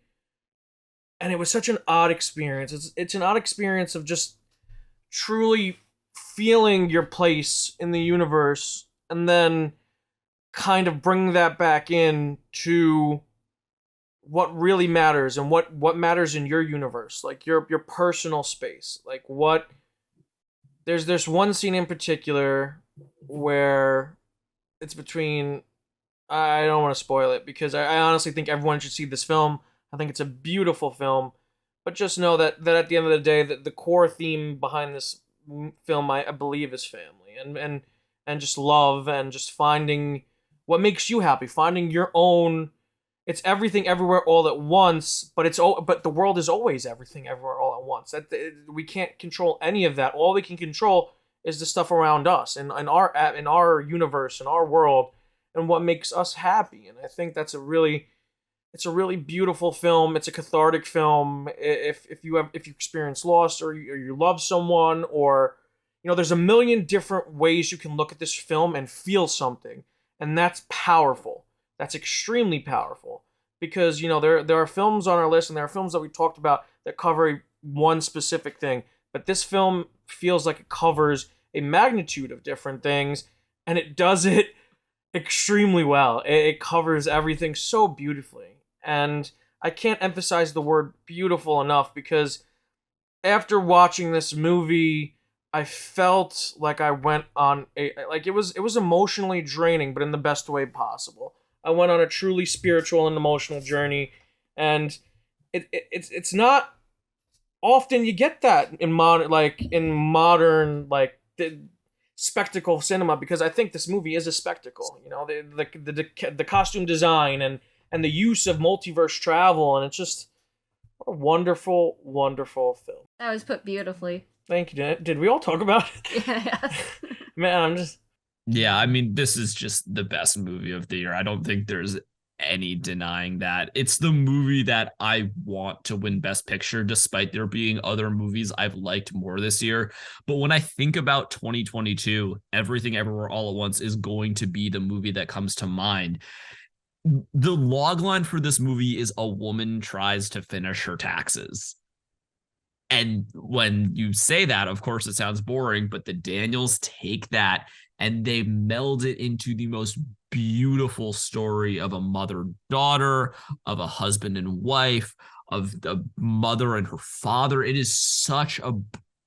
And it was such an odd experience. It's an odd experience of just truly feeling your place in the universe and then kind of bring that back in to what really matters and what matters in your universe, like your personal space. Like there's one scene in particular where it's between, I don't want to spoil it because I honestly think everyone should see this film. I think it's a beautiful film, but just know that at the end of the day, the core theme behind this film, I believe, is family and just love and just finding what makes you happy, finding your own. It's everything everywhere all at once, but the world is always everything everywhere all at once. We can't control any of that. All we can control is the stuff around us and in our universe, in our world, and what makes us happy. And I think that's it's a really beautiful film. It's a cathartic film. If you experience loss, or you love someone, or there's a million different ways you can look at this film and feel something, and that's powerful. That's extremely powerful, because there are films on our list, and there are films that we talked about that cover one specific thing, but this film feels like it covers a magnitude of different things, and it does it extremely well. It covers everything so beautifully, and I can't emphasize the word beautiful enough, because after watching this movie, I felt like I went on it was emotionally draining, but in the best way possible. I went on a truly spiritual and emotional journey, and it's not often you get that in modern spectacle cinema, because I think this movie is a spectacle. The costume design and the use of multiverse travel, and it's just what a wonderful, wonderful film. That was put beautifully. Thank you. Did we all talk about it? Yes. Man, I'm just... Yeah, I mean, this is just the best movie of the year. I don't think there's any denying that. It's the movie that I want to win Best Picture, despite there being other movies I've liked more this year. But when I think about 2022, Everything Everywhere All at Once is going to be the movie that comes to mind. The logline for this movie is a woman tries to finish her taxes. And when you say that, of course, it sounds boring, but the Daniels take that and they meld it into the most beautiful story of a mother-daughter, of a husband and wife, of the mother and her father. It is such a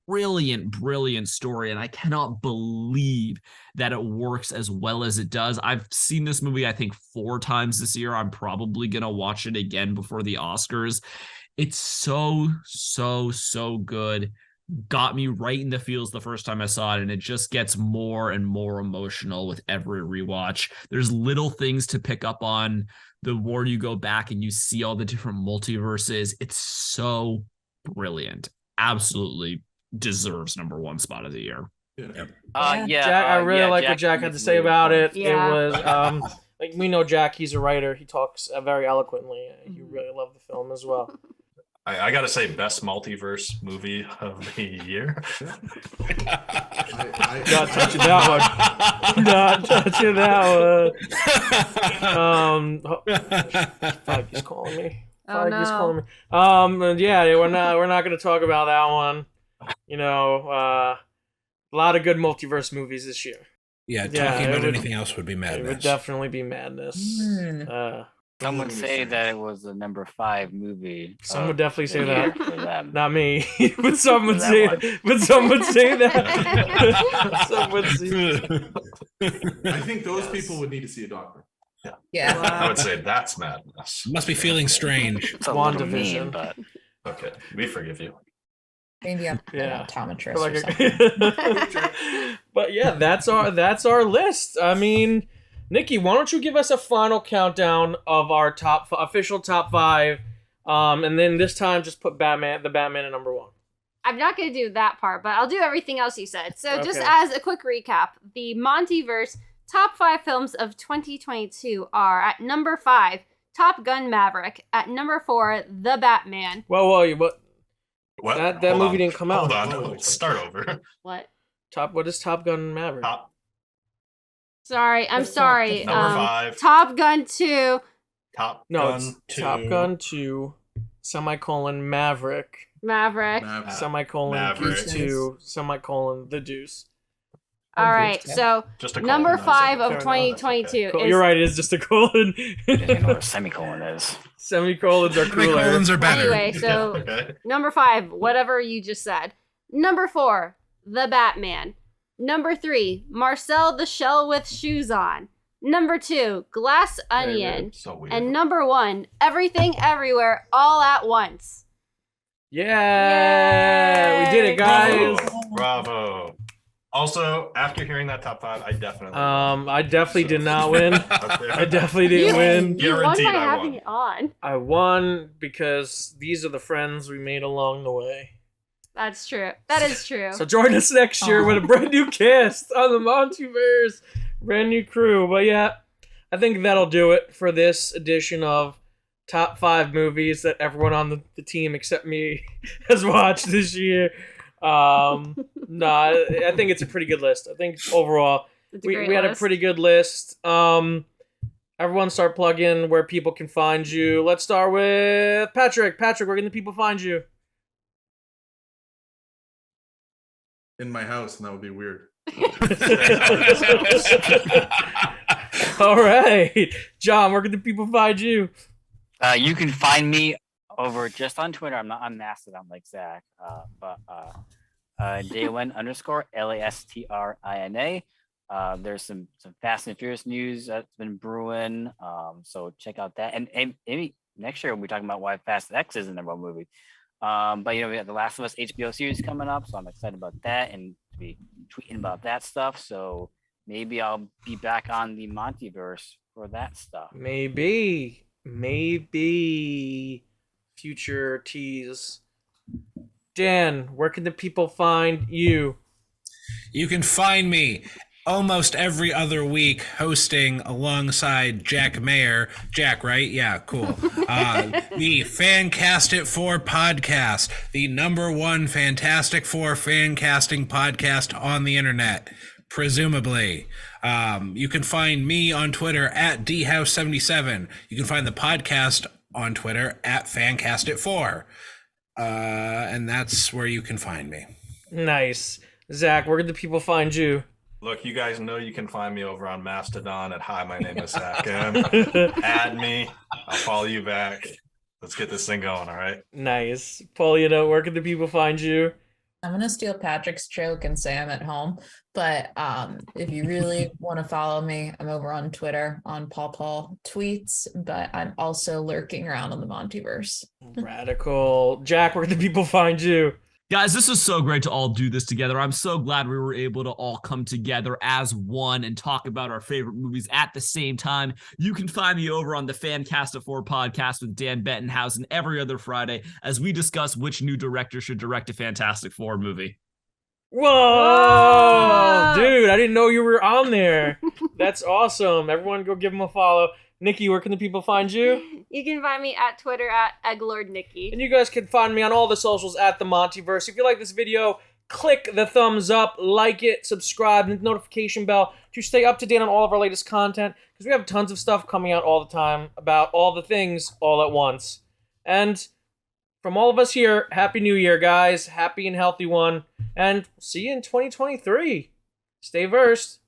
brilliant, brilliant story, and I cannot believe that it works as well as it does. I've seen this movie, I think, 4 times this year. I'm probably going to watch it again before the Oscars. It's so, so, so good. Got me right in the feels the first time I saw it, and it just gets more and more emotional with every rewatch. There's little things to pick up on the more you go back and you see all the different multiverses. It's so brilliant. Absolutely deserves #1 spot of the year. Jack, I really like what Jack had to say about it. Yeah. It was we know Jack, he's a writer. He talks very eloquently. He really loved the film as well. I gotta say, best multiverse movie of the year. Not touching that one. Not touching that one. Feige's calling me. Feige's calling me. Yeah, we're not gonna talk about that one. A lot of good multiverse movies this year. Yeah, talking about anything else would be madness. It would definitely be madness. Some would say that it was a #5 movie. Some would definitely say that. For them. Not me, but some would say. But some would say that. Some would say. I think those people would need to see a doctor. Yeah. I would say that's madness. Must be feeling strange. It's a little WandaVision. mean, but Okay, we forgive you. Maybe I'm an Yeah. optometrist or something. But yeah, that's our list. I mean, Nikki, why don't you give us a final countdown of our official top 5, and then this time just put the Batman at #1. I'm not going to do that part, but I'll do everything else you said. So just Okay. as a quick recap, the MontyVerse top 5 films of 2022 are at #5, Top Gun Maverick. At #4, The Batman. What? What? That Hold movie on. didn't come out. Hold on. Let's start over. What? What is Top Gun Maverick? Sorry, I'm sorry. #5. Top Gun 2. Top No, Gun it's 2. Top Gun 2, Maverick, Maverick. Maverick. Goose 2, The Deuce. All right, so Just a colon, #5 that's of okay. 2022 Cool. is You're right, it is just a colon. didn't know what a semicolon is. Semicolons are cooler. Semicolons are better. Anyway, so Okay. #5, whatever you just said. #4, The Batman. #3, Marcel the Shell with Shoes On. #2, Glass Onion. So weird. And #1, Everything Everywhere All at Once. Yeah, we did it, guys. Bravo. Also, after hearing that top 5, I definitely I definitely did not win. Okay. I definitely didn't win. You won Guaranteed by I having won. it on. I won because these are the friends we made along the way. That's true. That is true. So join us next year with a brand new cast on the MontyVerse, brand new crew. But yeah, I think that'll do it for this edition of top 5 movies that everyone on the team except me has watched this year. I think it's a pretty good list. I think overall we had a pretty good list. Everyone start plugging where people can find you. Let's start with Patrick. Patrick, where can the people find you? In my house, and that would be weird. All right. John, where can the people find you? You can find me over just on Twitter. I'm not on Mastodon like Zach, but DON_LASTRINA. There's some Fast and Furious news that's been brewing. So check out that. And maybe next year we'll be talking about why Fast X is the #1 movie. But we have the Last of Us HBO series coming up, so I'm excited about that and to be tweeting about that stuff. So maybe I'll be back on the MontyVerse for that stuff. Maybe future tease. Dan, where can the people find you? You can find me almost every other week hosting alongside Jack Mayer. Jack, right? Yeah, cool. The Fancast It 4 podcast, the #1 Fantastic Four fan casting podcast on the internet, presumably. You can find me on Twitter at dhouse77. You can find the podcast on Twitter at FancastIt4. And that's where you can find me. Nice. Zach, where can the people find you? Look, you guys know you can find me over on Mastodon at Hi, my name is Zach M. Add me. I'll follow you back. Let's get this thing going, all right? Nice. Paulina, where can the people find you? I'm gonna steal Patrick's joke and say I'm at home, but if you really want to follow me, I'm over on Twitter on Paul tweets, but I'm also lurking around on the MontyVerse. Radical. Jack, where can the people find you? Guys, this is so great to all do this together. I'm so glad we were able to all come together as one and talk about our favorite movies at the same time. You can find me over on the Fancast It 4 podcast with Dan Bettenhausen every other Friday as we discuss which new director should direct a Fantastic Four movie. Whoa! Dude, I didn't know you were on there. That's awesome. Everyone go give him a follow. Nikki, where can the people find you? You can find me at Twitter at EgglordNikki. And you guys can find me on all the socials at the MontyVerse. If you like this video, click the thumbs up, like it, subscribe, and the notification bell to stay up to date on all of our latest content, because we have tons of stuff coming out all the time about all the things all at once. And from all of us here, Happy New Year, guys. Happy and healthy one. And see you in 2023. Stay versed.